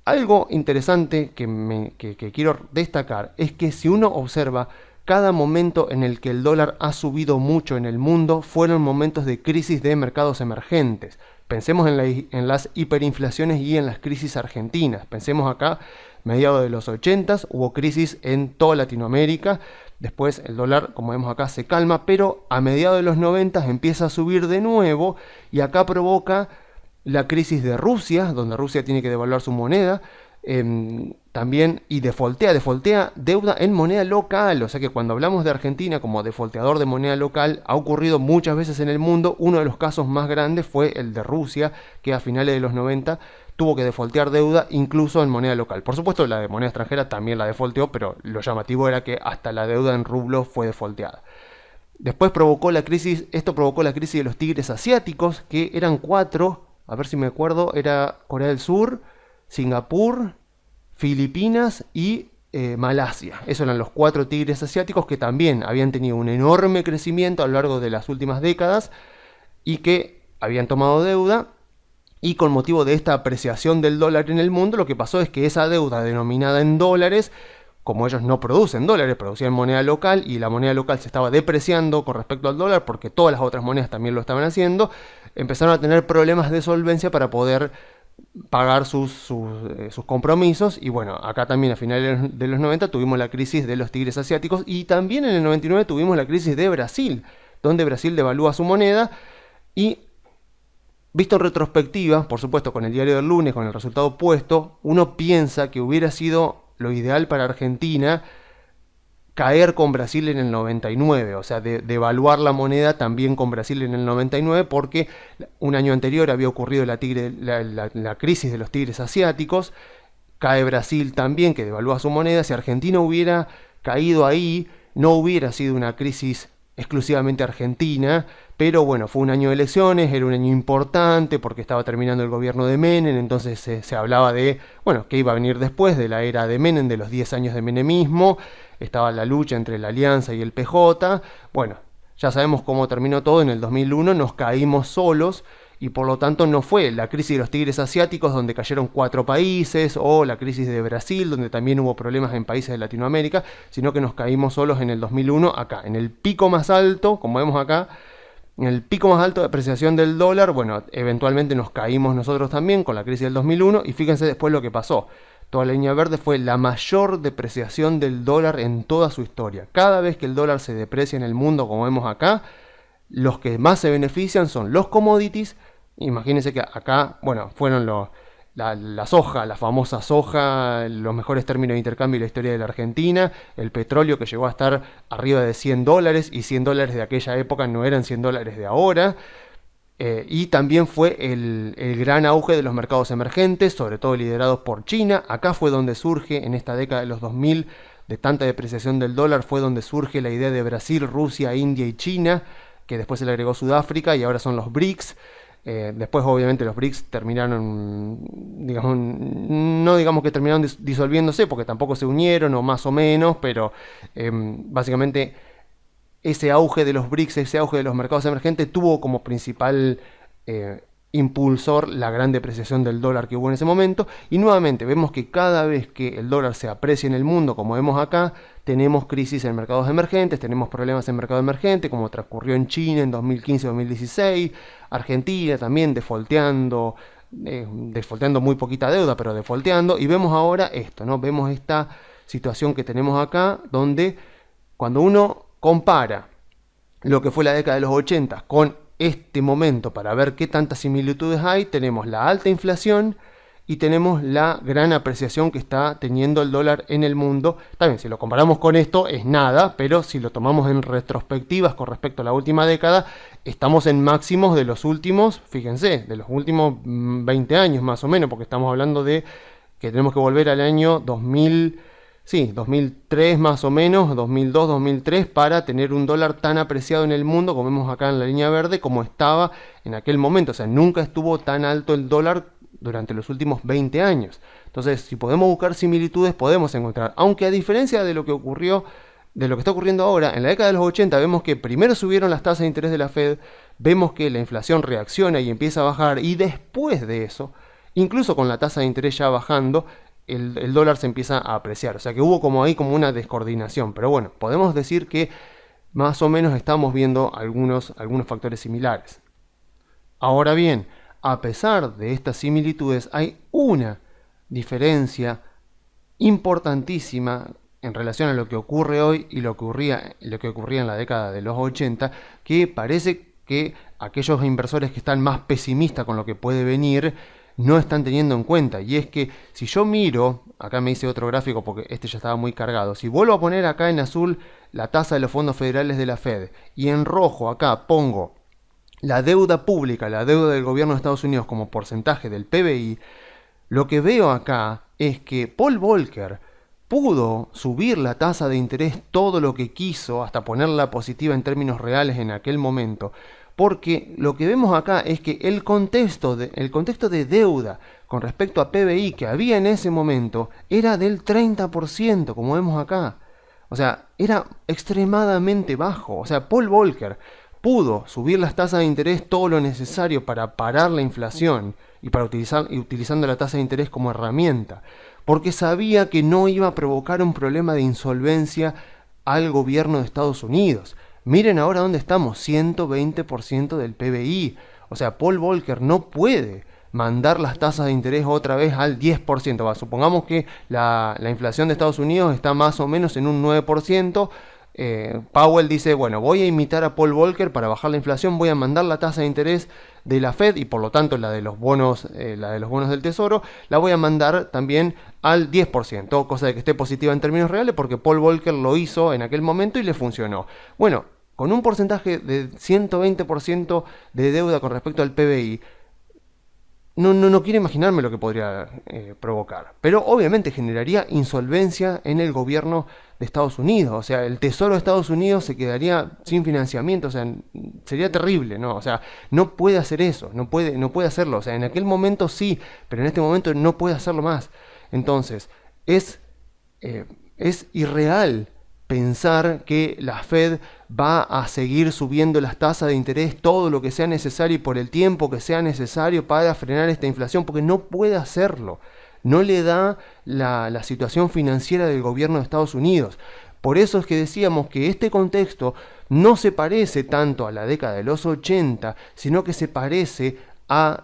Algo interesante que quiero destacar es que si uno observa cada momento en el que el dólar ha subido mucho en el mundo fueron momentos de crisis de mercados emergentes. Pensemos en las hiperinflaciones y en las crisis argentinas. Pensemos acá, mediados de los 80s, hubo crisis en toda Latinoamérica. Después el dólar, como vemos acá, se calma, pero a mediados de los 90s empieza a subir de nuevo y acá provoca la crisis de Rusia, donde Rusia tiene que devaluar su moneda, también, y defoltea deuda en moneda local. O sea que cuando hablamos de Argentina como defolteador de moneda local, ha ocurrido muchas veces en el mundo. Uno de los casos más grandes fue el de Rusia, que a finales de los 90 tuvo que defoltear deuda incluso en moneda local. Por supuesto, la de moneda extranjera también la defolteó, pero lo llamativo era que hasta la deuda en rublos fue defolteada. Después esto provocó la crisis de los tigres asiáticos, que eran 4, a ver si me acuerdo, era Corea del Sur, Singapur, Filipinas y Malasia. Esos eran los 4 tigres asiáticos que también habían tenido un enorme crecimiento a lo largo de las últimas décadas y que habían tomado deuda Y con motivo de esta apreciación del dólar en el mundo, lo que pasó es que esa deuda denominada en dólares, como ellos no producen dólares, producían moneda local y la moneda local se estaba depreciando con respecto al dólar porque todas las otras monedas también lo estaban haciendo, empezaron a tener problemas de solvencia para poder pagar sus compromisos. Y bueno, acá también a finales de los 90 tuvimos la crisis de los tigres asiáticos y también en el 99 tuvimos la crisis de Brasil, donde Brasil devalúa su moneda y, visto en retrospectiva, por supuesto con el diario del lunes, con el resultado opuesto, uno piensa que hubiera sido lo ideal para Argentina caer con Brasil en el 99, o sea, devaluar la moneda también con Brasil en el 99, porque un año anterior había ocurrido la crisis de los tigres asiáticos, cae Brasil también, que devalúa su moneda. Si Argentina hubiera caído ahí, no hubiera sido una crisis exclusivamente argentina, pero bueno, fue un año de elecciones, era un año importante porque estaba terminando el gobierno de Menem, entonces se hablaba de, bueno, qué iba a venir después de la era de Menem, de los 10 años de menemismo, estaba la lucha entre la Alianza y el PJ, bueno, ya sabemos cómo terminó todo. En el 2001 nos caímos solos y por lo tanto no fue la crisis de los tigres asiáticos donde cayeron 4 países o la crisis de Brasil donde también hubo problemas en países de Latinoamérica, sino que nos caímos solos en el 2001 acá, en el pico más alto, como vemos acá, en el pico más alto de apreciación del dólar. Bueno, eventualmente nos caímos nosotros también con la crisis del 2001 y fíjense después lo que pasó. Toda la línea verde fue la mayor depreciación del dólar en toda su historia. Cada vez que el dólar se deprecia en el mundo, como vemos acá, los que más se benefician son los commodities. Imagínense que acá, bueno, fueron la soja, la famosa soja, los mejores términos de intercambio de la historia de la Argentina, el petróleo que llegó a estar arriba de $100 y $100 de aquella época no eran $100 de ahora. Y también fue el gran auge de los mercados emergentes, sobre todo liderados por China. Acá fue donde surge, en esta década de los 2000, de tanta depreciación del dólar, fue donde surge la idea de Brasil, Rusia, India y China, que después se le agregó Sudáfrica y ahora son los BRICS. Después obviamente los BRICS terminaron, digamos, no digamos que terminaron disolviéndose porque tampoco se unieron o más o menos, pero básicamente ese auge de los BRICS, ese auge de los mercados emergentes tuvo como principal impulsor la gran depreciación del dólar que hubo en ese momento. Y nuevamente vemos que cada vez que el dólar se aprecia en el mundo, como vemos acá, tenemos crisis en mercados emergentes, tenemos problemas en mercado emergente, como transcurrió en China en 2015-2016, Argentina también defaulteando muy poquita deuda, pero defaulteando. Y vemos ahora esto, ¿no? Vemos esta situación que tenemos acá, donde cuando uno compara lo que fue la década de los 80 con este momento para ver qué tantas similitudes hay, tenemos la alta inflación y tenemos la gran apreciación que está teniendo el dólar en el mundo. También si lo comparamos con esto es nada, pero si lo tomamos en retrospectivas con respecto a la última década, estamos en máximos de los últimos, fíjense, de los últimos 20 años más o menos, porque estamos hablando de que tenemos que volver al año 2000, sí, 2003 más o menos, 2002, 2003, para tener un dólar tan apreciado en el mundo, como vemos acá en la línea verde, como estaba en aquel momento. O sea, nunca estuvo tan alto el dólar durante los últimos 20 años. Entonces, si podemos buscar similitudes, podemos encontrar. Aunque a diferencia de lo que ocurrió, de lo que está ocurriendo ahora, en la década de los 80 vemos que primero subieron las tasas de interés de la Fed, vemos que la inflación reacciona y empieza a bajar, y después de eso, incluso con la tasa de interés ya bajando, el dólar se empieza a apreciar. O sea que hubo como ahí como una descoordinación. Pero bueno, podemos decir que más o menos estamos viendo algunos factores similares. Ahora bien, a pesar de estas similitudes, hay una diferencia importantísima en relación a lo que ocurre hoy y lo que ocurría en la década de los 80, que parece que aquellos inversores que están más pesimistas con lo que puede venir no están teniendo en cuenta. Y es que si yo miro, acá me hice otro gráfico porque este ya estaba muy cargado, si vuelvo a poner acá en azul la tasa de los fondos federales de la Fed y en rojo acá pongo la deuda pública, la deuda del gobierno de Estados Unidos como porcentaje del PBI, lo que veo acá es que Paul Volcker pudo subir la tasa de interés todo lo que quiso, hasta ponerla positiva en términos reales en aquel momento, porque lo que vemos acá es que el contexto de deuda con respecto a PBI que había en ese momento era del 30%, como vemos acá. O sea, era extremadamente bajo. O sea, Paul Volcker pudo subir las tasas de interés todo lo necesario para parar la inflación y para utilizando la tasa de interés como herramienta, porque sabía que no iba a provocar un problema de insolvencia al gobierno de Estados Unidos. Miren ahora dónde estamos, 120% del PBI. O sea, Paul Volcker no puede mandar las tasas de interés otra vez al 10%. Supongamos que la inflación de Estados Unidos está más o menos en un 9%. Powell dice, bueno, voy a imitar a Paul Volcker para bajar la inflación, voy a mandar la tasa de interés de la Fed y por lo tanto la de los bonos del Tesoro, la voy a mandar también al 10%, cosa de que esté positiva en términos reales porque Paul Volcker lo hizo en aquel momento y le funcionó. Bueno, con un porcentaje de 120% de deuda con respecto al PBI, no quiero imaginarme lo que podría provocar. Pero obviamente generaría insolvencia en el gobierno de Estados Unidos. O sea, el Tesoro de Estados Unidos se quedaría sin financiamiento. O sea, sería terrible, ¿no? O sea, no puede hacer eso. No puede hacerlo. O sea, en aquel momento sí, pero en este momento no puede hacerlo más. Entonces, es irreal pensar que la Fed va a seguir subiendo las tasas de interés todo lo que sea necesario y por el tiempo que sea necesario para frenar esta inflación, porque no puede hacerlo. No le da la situación financiera del gobierno de Estados Unidos. Por eso es que decíamos que este contexto no se parece tanto a la década de los 80, sino que se parece a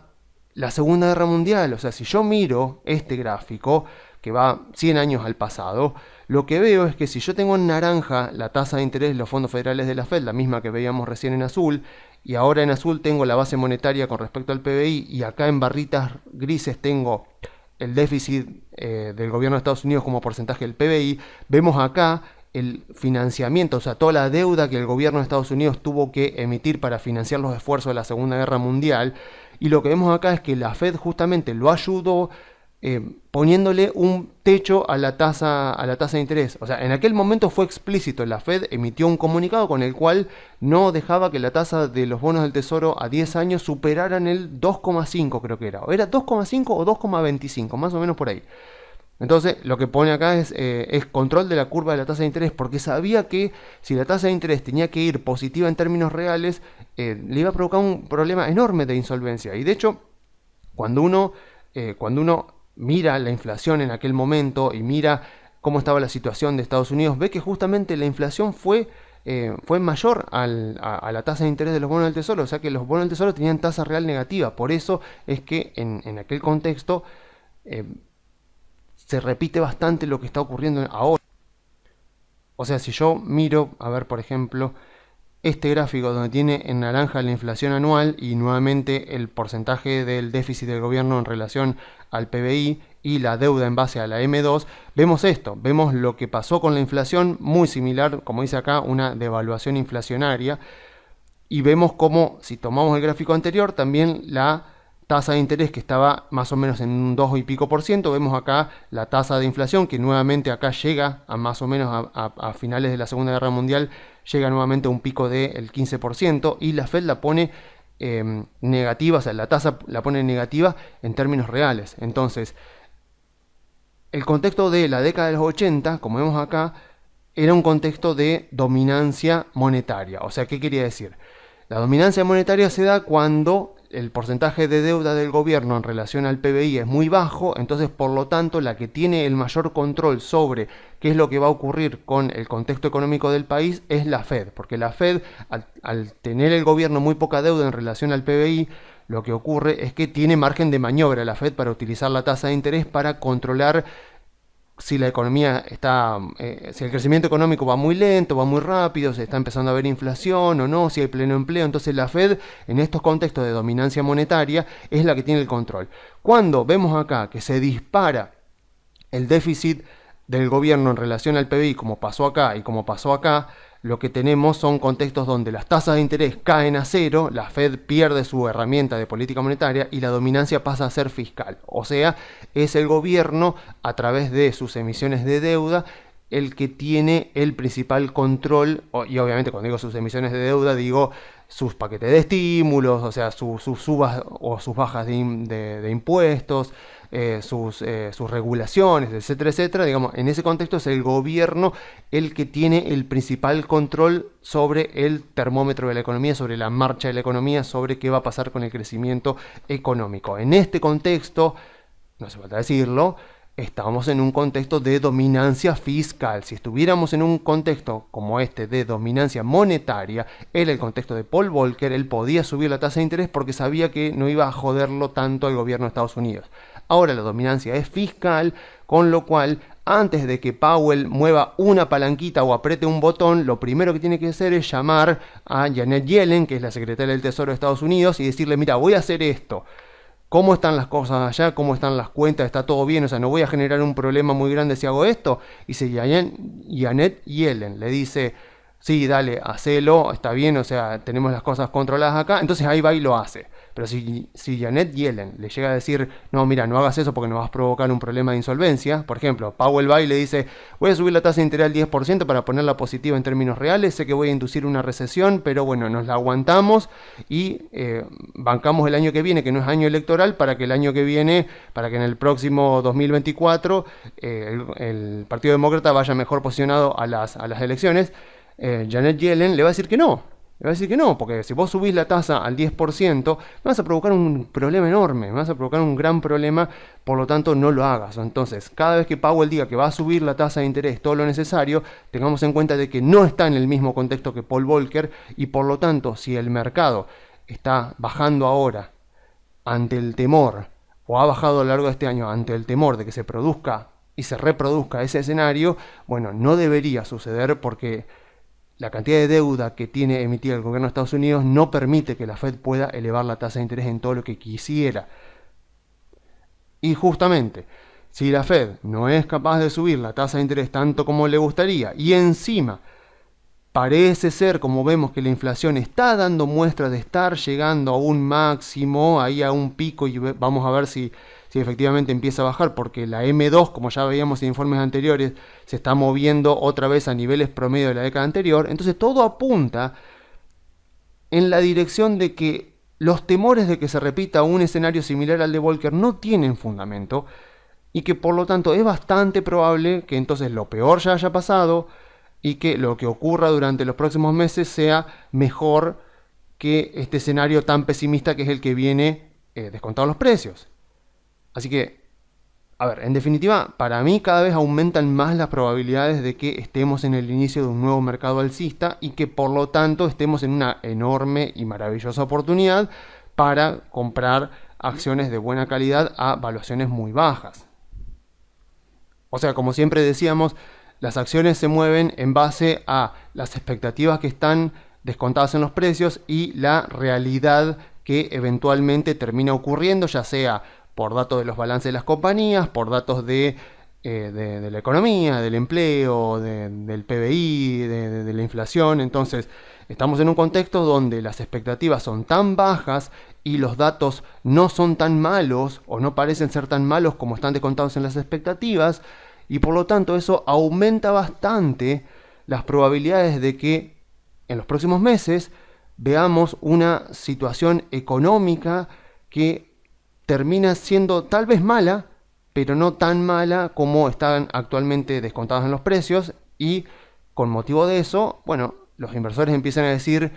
la Segunda Guerra Mundial. O sea, si yo miro este gráfico, que va 100 años al pasado, lo que veo es que si yo tengo en naranja la tasa de interés de los fondos federales de la Fed, la misma que veíamos recién en azul, y ahora en azul tengo la base monetaria con respecto al PBI, y acá en barritas grises tengo el déficit del gobierno de Estados Unidos como porcentaje del PBI, vemos acá el financiamiento, o sea, toda la deuda que el gobierno de Estados Unidos tuvo que emitir para financiar los esfuerzos de la Segunda Guerra Mundial, y lo que vemos acá es que la Fed justamente lo ayudó poniéndole un techo a la tasa de interés. O sea, en aquel momento fue explícito, la Fed emitió un comunicado con el cual no dejaba que la tasa de los bonos del Tesoro a 10 años superaran el 2,5, creo que era. O era 2,5 o 2,25, más o menos por ahí. Entonces, lo que pone acá es control de la curva de la tasa de interés, porque sabía que si la tasa de interés tenía que ir positiva en términos reales, le iba a provocar un problema enorme de insolvencia. Y de hecho, cuando uno mira la inflación en aquel momento y mira cómo estaba la situación de Estados Unidos, ve que justamente la inflación fue mayor a la tasa de interés de los bonos del Tesoro, o sea que los bonos del Tesoro tenían tasa real negativa. Por eso es que en aquel contexto se repite bastante lo que está ocurriendo ahora. O sea, si yo miro, a ver, por ejemplo, este gráfico donde tiene en naranja la inflación anual y nuevamente el porcentaje del déficit del gobierno en relación al PBI y la deuda en base a la M2, vemos esto, vemos lo que pasó con la inflación, muy similar, como dice acá, una devaluación inflacionaria, y vemos como, si tomamos el gráfico anterior, también la tasa de interés que estaba más o menos en un 2 y pico por ciento, vemos acá la tasa de inflación que nuevamente acá llega a más o menos a finales de la Segunda Guerra Mundial, llega nuevamente a un pico del 15% y la Fed la pone negativa, o sea, la tasa la pone negativa en términos reales. Entonces, el contexto de la década de los 80, como vemos acá, era un contexto de dominancia monetaria. O sea, ¿qué quería decir? La dominancia monetaria se da cuando el porcentaje de deuda del gobierno en relación al PBI es muy bajo, entonces por lo tanto la que tiene el mayor control sobre qué es lo que va a ocurrir con el contexto económico del país es la Fed, porque la Fed al tener el gobierno muy poca deuda en relación al PBI, lo que ocurre es que tiene margen de maniobra la Fed para utilizar la tasa de interés para controlar si la economía está, si el crecimiento económico va muy lento, va muy rápido, si está empezando a haber inflación o no, si hay pleno empleo. Entonces la Fed en estos contextos de dominancia monetaria es la que tiene el control. Cuando vemos acá que se dispara el déficit del gobierno en relación al PBI, como pasó acá y como pasó acá, lo que tenemos son contextos donde las tasas de interés caen a cero, la Fed pierde su herramienta de política monetaria y la dominancia pasa a ser fiscal. O sea, es el gobierno, a través de sus emisiones de deuda, el que tiene el principal control, y obviamente cuando digo sus emisiones de deuda, digo sus paquetes de estímulos, o sea, sus subas o sus bajas de impuestos, sus regulaciones, etcétera, etcétera. Digamos, en ese contexto es el gobierno el que tiene el principal control sobre el termómetro de la economía, sobre la marcha de la economía, sobre qué va a pasar con el crecimiento económico. En este contexto, no hace falta decirlo, estamos en un contexto de dominancia fiscal. Si estuviéramos en un contexto como este de dominancia monetaria, era el contexto de Paul Volcker, él podía subir la tasa de interés porque sabía que no iba a joderlo tanto al gobierno de Estados Unidos. Ahora la dominancia es fiscal, con lo cual antes de que Powell mueva una palanquita o apriete un botón, lo primero que tiene que hacer es llamar a Janet Yellen, que es la secretaria del Tesoro de Estados Unidos, y decirle, mira, voy a hacer esto. ¿Cómo están las cosas allá? ¿Cómo están las cuentas? ¿Está todo bien? O sea, no voy a generar un problema muy grande si hago esto. Y si Janet Yellen le dice, sí, dale, hacelo, está bien, o sea, tenemos las cosas controladas acá, entonces ahí va y lo hace. Pero si Janet Yellen le llega a decir, no, mira, no hagas eso porque nos vas a provocar un problema de insolvencia, por ejemplo, Powell va y le dice, voy a subir la tasa de interés al 10% para ponerla positiva en términos reales, sé que voy a inducir una recesión, pero bueno, nos la aguantamos y bancamos el año que viene, que no es año electoral, para que el año que viene, para que en el próximo 2024 el Partido Demócrata vaya mejor posicionado a las elecciones. Janet Yellen le va a decir que no. Le va a decir que no, porque si vos subís la tasa al 10%, vas a provocar un problema enorme, vas a provocar un gran problema, por lo tanto no lo hagas. Entonces, cada vez que Powell diga que va a subir la tasa de interés todo lo necesario, tengamos en cuenta de que no está en el mismo contexto que Paul Volcker, y por lo tanto, si el mercado está bajando ahora ante el temor, o ha bajado a lo largo de este año ante el temor de que se produzca y se reproduzca ese escenario, bueno, no debería suceder porque la cantidad de deuda que tiene emitida el gobierno de Estados Unidos no permite que la Fed pueda elevar la tasa de interés en todo lo que quisiera. Y justamente, si la Fed no es capaz de subir la tasa de interés tanto como le gustaría, y encima parece ser, como vemos, que la inflación está dando muestras de estar llegando a un máximo, ahí a un pico, y vamos a ver si efectivamente empieza a bajar, porque la M2, como ya veíamos en informes anteriores, se está moviendo otra vez a niveles promedio de la década anterior. Entonces todo apunta en la dirección de que los temores de que se repita un escenario similar al de Volcker no tienen fundamento, y que por lo tanto es bastante probable que entonces lo peor ya haya pasado y que lo que ocurra durante los próximos meses sea mejor que este escenario tan pesimista que es el que viene descontado los precios. Así que, a ver, en definitiva, para mí cada vez aumentan más las probabilidades de que estemos en el inicio de un nuevo mercado alcista y que por lo tanto estemos en una enorme y maravillosa oportunidad para comprar acciones de buena calidad a valuaciones muy bajas. O sea, como siempre decíamos, las acciones se mueven en base a las expectativas que están descontadas en los precios y la realidad que eventualmente termina ocurriendo, ya sea por datos de los balances de las compañías, por datos de la economía, del empleo, del PBI, de la inflación. Entonces, estamos en un contexto donde las expectativas son tan bajas y los datos no son tan malos o no parecen ser tan malos como están descontados en las expectativas, y por lo tanto eso aumenta bastante las probabilidades de que en los próximos meses veamos una situación económica que termina siendo tal vez mala, pero no tan mala como están actualmente descontados en los precios, y con motivo de eso, bueno, los inversores empiezan a decir,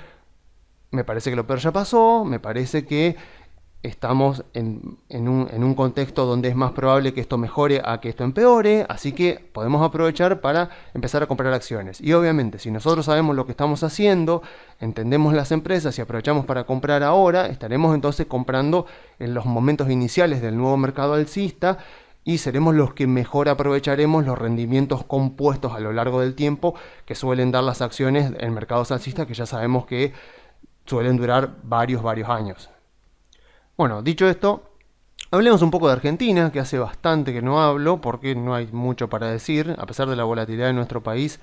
me parece que lo peor ya pasó, me parece que estamos en un contexto donde es más probable que esto mejore a que esto empeore, así que podemos aprovechar para empezar a comprar acciones. Y obviamente, si nosotros sabemos lo que estamos haciendo, entendemos las empresas y aprovechamos para comprar ahora, estaremos entonces comprando en los momentos iniciales del nuevo mercado alcista y seremos los que mejor aprovecharemos los rendimientos compuestos a lo largo del tiempo que suelen dar las acciones en mercados alcistas, que ya sabemos que suelen durar varios años. Bueno, dicho esto, hablemos un poco de Argentina, que hace bastante que no hablo, porque no hay mucho para decir. A pesar de la volatilidad de nuestro país,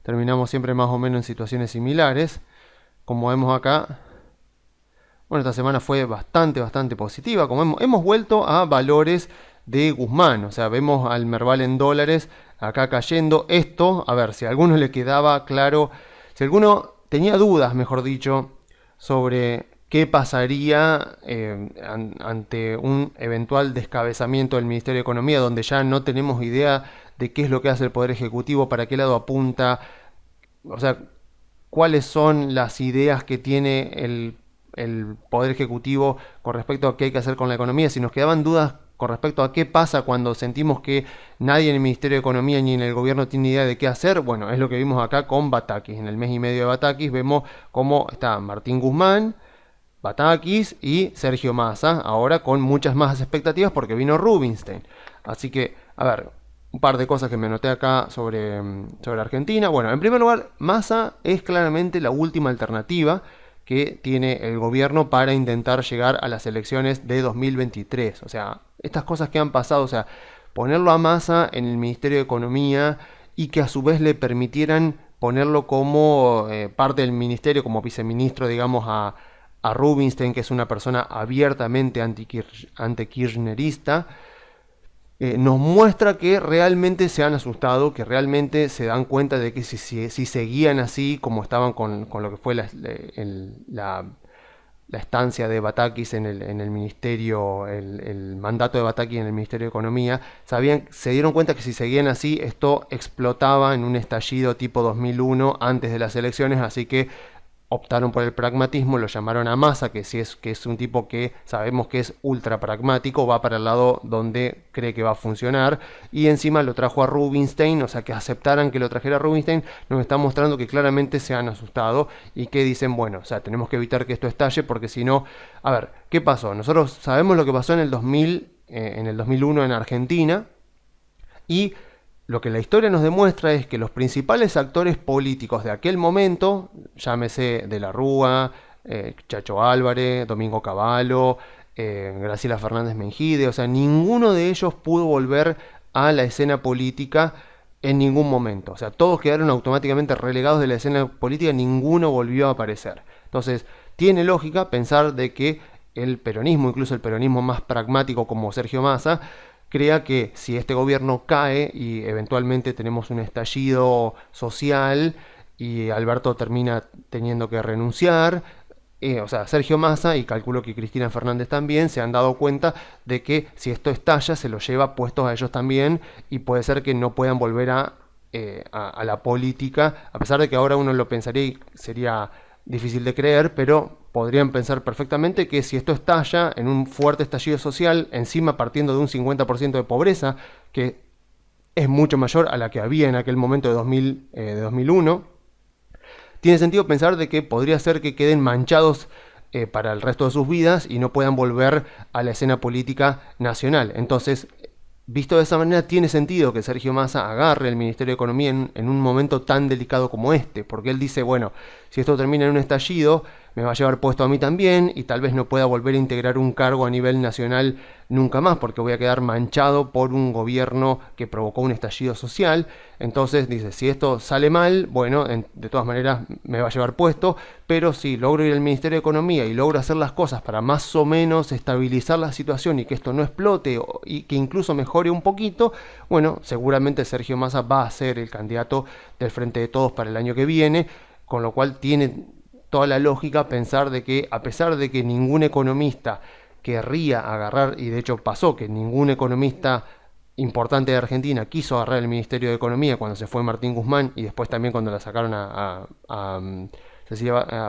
terminamos siempre más o menos en situaciones similares. Como vemos acá, bueno, esta semana fue bastante positiva. Como hemos vuelto a valores de Guzmán, o sea, vemos al Merval en dólares acá cayendo. Esto, a ver, si a alguno le quedaba claro, si alguno tenía dudas, mejor dicho, sobre qué pasaría ante un eventual descabezamiento del Ministerio de Economía, donde ya no tenemos idea de qué es lo que hace el Poder Ejecutivo, para qué lado apunta, o sea, cuáles son las ideas que tiene el Poder Ejecutivo con respecto a qué hay que hacer con la economía. Si nos quedaban dudas con respecto a qué pasa cuando sentimos que nadie en el Ministerio de Economía ni en el gobierno tiene idea de qué hacer, bueno, es lo que vimos acá con Batakis. En el mes y medio de Batakis vemos cómo está Martín Guzmán, Batakis y Sergio Massa, ahora con muchas más expectativas porque vino Rubinstein. Así que, a ver, un par de cosas que me anoté acá sobre Argentina. Bueno, en primer lugar, Massa es claramente la última alternativa que tiene el gobierno para intentar llegar a las elecciones de 2023. O sea, estas cosas que han pasado, o sea, ponerlo a Massa en el Ministerio de Economía y que a su vez le permitieran ponerlo como parte del ministerio, como viceministro, digamos, a Rubinstein, que es una persona abiertamente anti-kirchnerista, nos muestra que realmente se han asustado, que realmente se dan cuenta de que si seguían así como estaban con lo que fue la estancia de Batakis en el ministerio, el mandato de Batakis en el Ministerio de Economía, se dieron cuenta que si seguían así, esto explotaba en un estallido tipo 2001 antes de las elecciones, así que optaron por el pragmatismo, lo llamaron a Massa, que es un tipo que sabemos que es ultra pragmático, va para el lado donde cree que va a funcionar, y encima lo trajo a Rubinstein, o sea, que aceptaran que lo trajera a Rubinstein, nos está mostrando que claramente se han asustado y que dicen, bueno, o sea, tenemos que evitar que esto estalle, porque si no, a ver, ¿qué pasó? Nosotros sabemos lo que pasó en el 2001 en Argentina, y lo que la historia nos demuestra es que los principales actores políticos de aquel momento, llámese De la Rúa, Chacho Álvarez, Domingo Cavallo, Graciela Fernández Mengide, o sea, ninguno de ellos pudo volver a la escena política en ningún momento. O sea, todos quedaron automáticamente relegados de la escena política, ninguno volvió a aparecer. Entonces, tiene lógica pensar de que el peronismo, incluso el peronismo más pragmático como Sergio Massa, crea que si este gobierno cae y eventualmente tenemos un estallido social y Alberto termina teniendo que renunciar, o sea, Sergio Massa y calculo que Cristina Fernández también se han dado cuenta de que si esto estalla se los lleva puestos a ellos también y puede ser que no puedan volver a la política, a pesar de que ahora uno lo pensaría y sería difícil de creer, pero podrían pensar perfectamente que si esto estalla en un fuerte estallido social, encima partiendo de un 50% de pobreza, que es mucho mayor a la que había en aquel momento de 2001, tiene sentido pensar de que podría ser que queden manchados para el resto de sus vidas y no puedan volver a la escena política nacional. Entonces, visto de esa manera, tiene sentido que Sergio Massa agarre el Ministerio de Economía en un momento tan delicado como este, porque él dice, bueno, si esto termina en un estallido, me va a llevar puesto a mí también y tal vez no pueda volver a integrar un cargo a nivel nacional nunca más, porque voy a quedar manchado por un gobierno que provocó un estallido social. Entonces dice, si esto sale mal, bueno, de todas maneras me va a llevar puesto, pero si logro ir al Ministerio de Economía y logro hacer las cosas para más o menos estabilizar la situación y que esto no explote y que incluso mejore un poquito, bueno, seguramente Sergio Massa va a ser el candidato del Frente de Todos para el año que viene, con lo cual tiene toda la lógica pensar de que a pesar de que ningún economista querría agarrar, y de hecho pasó que ningún economista importante de Argentina quiso agarrar el Ministerio de Economía cuando se fue Martín Guzmán y después también cuando la sacaron a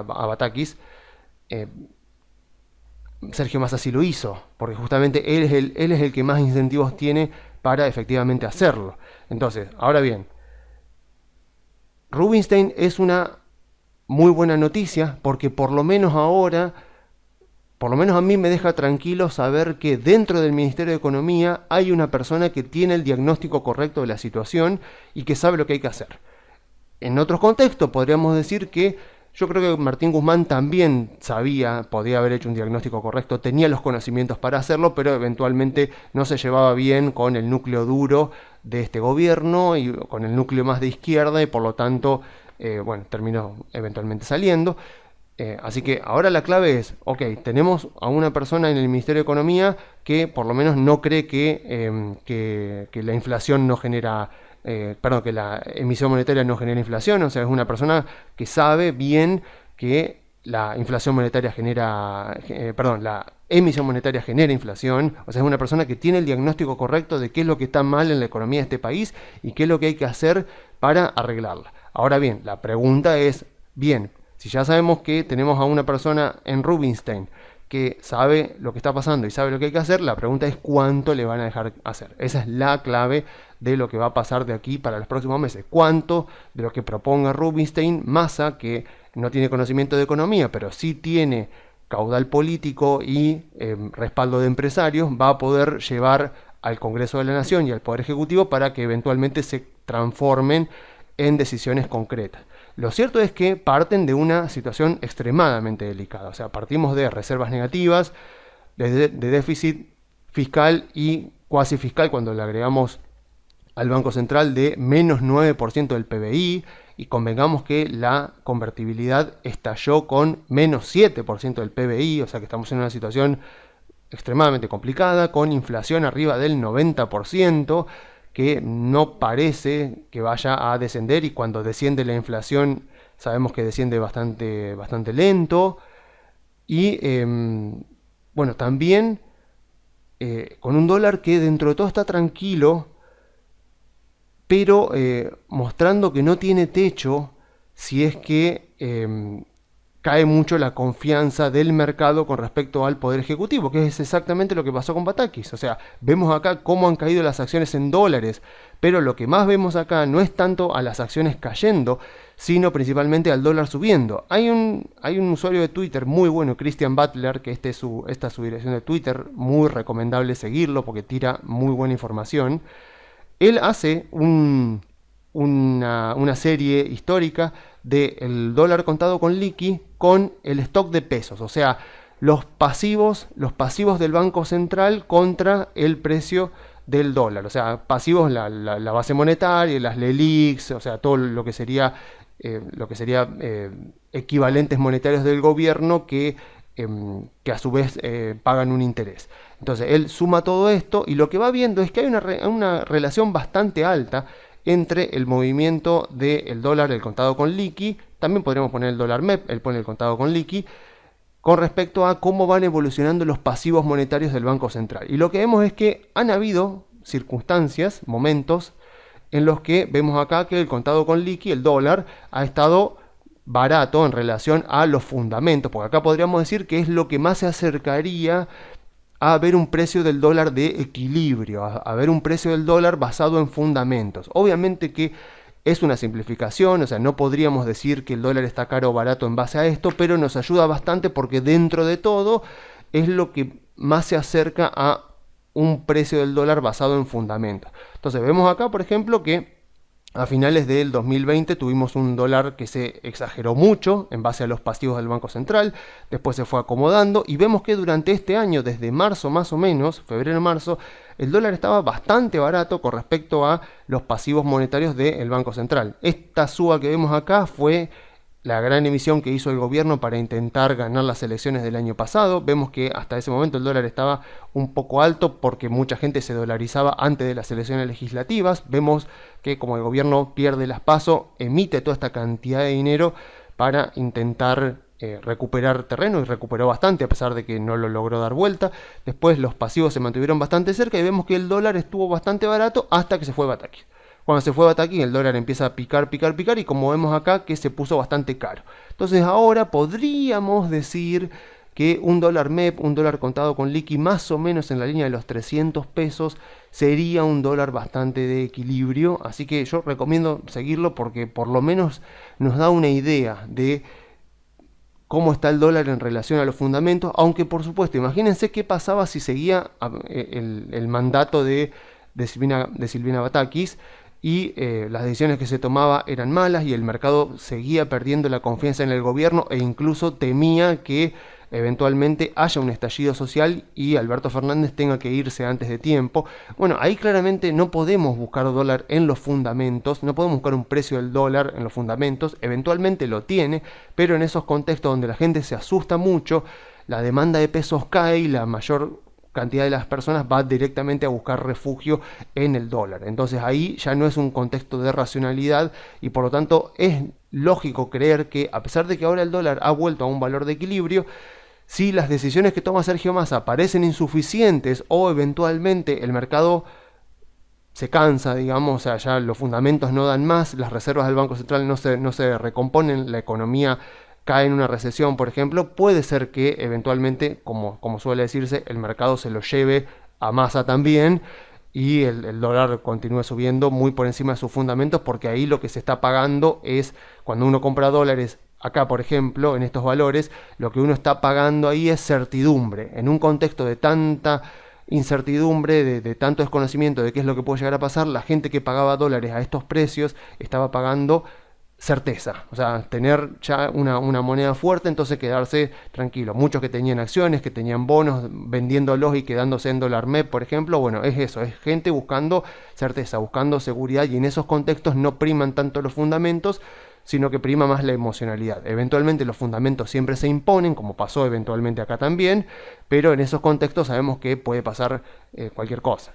Batakis, Sergio Massa sí lo hizo, porque justamente él es el que más incentivos tiene para efectivamente hacerlo. Entonces, ahora bien, Rubinstein es una muy buena noticia porque por lo menos ahora, por lo menos a mí me deja tranquilo saber que dentro del Ministerio de Economía hay una persona que tiene el diagnóstico correcto de la situación y que sabe lo que hay que hacer. En otros contextos podríamos decir que yo creo que Martín Guzmán también podía haber hecho un diagnóstico correcto, tenía los conocimientos para hacerlo, pero eventualmente no se llevaba bien con el núcleo duro de este gobierno y con el núcleo más de izquierda y por lo tanto bueno, terminó eventualmente saliendo. Así que ahora la clave es, ok, tenemos a una persona en el Ministerio de Economía que por lo menos no cree que la inflación no genera, perdón, que la emisión monetaria no genera inflación, o sea, es una persona que sabe bien que la inflación monetaria genera, la emisión monetaria genera inflación, o sea, es una persona que tiene el diagnóstico correcto de qué es lo que está mal en la economía de este país y qué es lo que hay que hacer para arreglarla. Ahora bien, la pregunta es, bien, si ya sabemos que tenemos a una persona en Rubinstein que sabe lo que está pasando y sabe lo que hay que hacer, la pregunta es cuánto le van a dejar hacer. Esa es la clave de lo que va a pasar de aquí para los próximos meses. Cuánto de lo que proponga Rubinstein, Massa, que no tiene conocimiento de economía, pero sí tiene caudal político y respaldo de empresarios, va a poder llevar al Congreso de la Nación y al Poder Ejecutivo para que eventualmente se transformen en decisiones concretas. Lo cierto es que parten de una situación extremadamente delicada, o sea, partimos de reservas negativas, de déficit fiscal y cuasi fiscal cuando le agregamos al Banco Central de menos 9% del PBI, y convengamos que la convertibilidad estalló con menos 7% del PBI, o sea que estamos en una situación extremadamente complicada, con inflación arriba del 90%, que no parece que vaya a descender, y cuando desciende la inflación sabemos que desciende bastante lento. Y bueno, también con un dólar que dentro de todo está tranquilo, pero mostrando que no tiene techo si es que cae mucho la confianza del mercado con respecto al Poder Ejecutivo, que es exactamente lo que pasó con Batakis. O sea, vemos acá cómo han caído las acciones en dólares, pero lo que más vemos acá no es tanto a las acciones cayendo, sino principalmente al dólar subiendo. Hay un usuario de Twitter muy bueno, Christian Butler, que esta es su dirección de Twitter, muy recomendable seguirlo porque tira muy buena información. Él hace una serie histórica del dólar contado con liqui con el stock de pesos, o sea, los pasivos del Banco Central contra el precio del dólar, o sea, pasivos la base monetaria, las LELIQs, o sea, todo lo que sería equivalentes monetarios del gobierno que a su vez pagan un interés. Entonces él suma todo esto y lo que va viendo es que hay una relación bastante alta entre el movimiento del dólar, el contado con liqui, también podríamos poner el dólar MEP, él pone el contado con liqui, con respecto a cómo van evolucionando los pasivos monetarios del Banco Central. Y lo que vemos es que han habido circunstancias, momentos, en los que vemos acá que el contado con liqui, el dólar, ha estado barato en relación a los fundamentos, porque acá podríamos decir que es lo que más se acercaría a ver un precio del dólar de equilibrio, a ver un precio del dólar basado en fundamentos. Obviamente que es una simplificación, o sea, no podríamos decir que el dólar está caro o barato en base a esto, pero nos ayuda bastante porque dentro de todo es lo que más se acerca a un precio del dólar basado en fundamentos. Entonces vemos acá, por ejemplo, que a finales del 2020 tuvimos un dólar que se exageró mucho en base a los pasivos del Banco Central, después se fue acomodando y vemos que durante este año, desde marzo más o menos, febrero-marzo, el dólar estaba bastante barato con respecto a los pasivos monetarios del Banco Central. Esta suba que vemos acá fue la gran emisión que hizo el gobierno para intentar ganar las elecciones del año pasado. Vemos que hasta ese momento el dólar estaba un poco alto porque mucha gente se dolarizaba antes de las elecciones legislativas. Vemos que como el gobierno pierde las PASO, emite toda esta cantidad de dinero para intentar recuperar terreno, y recuperó bastante a pesar de que no lo logró dar vuelta. Después los pasivos se mantuvieron bastante cerca y vemos que el dólar estuvo bastante barato hasta que se fue Batakis. Cuando se fue Batakis, el dólar empieza a picar y como vemos acá que se puso bastante caro. Entonces ahora podríamos decir que un dólar MEP, un dólar contado con liqui más o menos en la línea de los 300 pesos, sería un dólar bastante de equilibrio. Así que yo recomiendo seguirlo porque por lo menos nos da una idea de cómo está el dólar en relación a los fundamentos. Aunque por supuesto, imagínense qué pasaba si seguía el mandato de Silvina Batakis y las decisiones que se tomaba eran malas y el mercado seguía perdiendo la confianza en el gobierno e incluso temía que eventualmente haya un estallido social y Alberto Fernández tenga que irse antes de tiempo. Bueno, ahí claramente no podemos buscar dólar en los fundamentos, no podemos buscar un precio del dólar en los fundamentos, eventualmente lo tiene, pero en esos contextos donde la gente se asusta mucho, la demanda de pesos cae y la mayor cantidad de las personas va directamente a buscar refugio en el dólar. Entonces ahí ya no es un contexto de racionalidad y por lo tanto es lógico creer que, a pesar de que ahora el dólar ha vuelto a un valor de equilibrio, si las decisiones que toma Sergio Massa parecen insuficientes o eventualmente el mercado se cansa, digamos, o sea, ya los fundamentos no dan más, las reservas del Banco Central no se recomponen, la economía cae en una recesión, por ejemplo, puede ser que eventualmente, como suele decirse, el mercado se lo lleve a Massa también y el dólar continúe subiendo muy por encima de sus fundamentos, porque ahí lo que se está pagando es, cuando uno compra dólares, acá por ejemplo, en estos valores, lo que uno está pagando ahí es certidumbre, en un contexto de tanta incertidumbre, de tanto desconocimiento de qué es lo que puede llegar a pasar. La gente que pagaba dólares a estos precios estaba pagando certeza, o sea, tener ya una moneda fuerte, entonces quedarse tranquilo. Muchos que tenían acciones, que tenían bonos, vendiéndolos y quedándose en dólar MEP, por ejemplo, bueno, es eso, es gente buscando certeza, buscando seguridad, y en esos contextos no priman tanto los fundamentos, sino que prima más la emocionalidad. Eventualmente los fundamentos siempre se imponen, como pasó eventualmente acá también, pero en esos contextos sabemos que puede pasar cualquier cosa.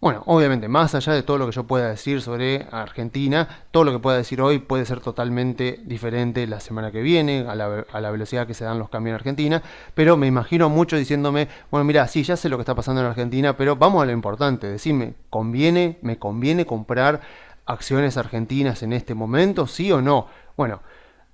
Bueno, obviamente, más allá de todo lo que yo pueda decir sobre Argentina, todo lo que pueda decir hoy puede ser totalmente diferente la semana que viene, a la velocidad que se dan los cambios en Argentina, pero me imagino mucho diciéndome, bueno, mira, sí, ya sé lo que está pasando en Argentina, pero vamos a lo importante, decime, ¿me conviene comprar acciones argentinas en este momento, sí o no? Bueno,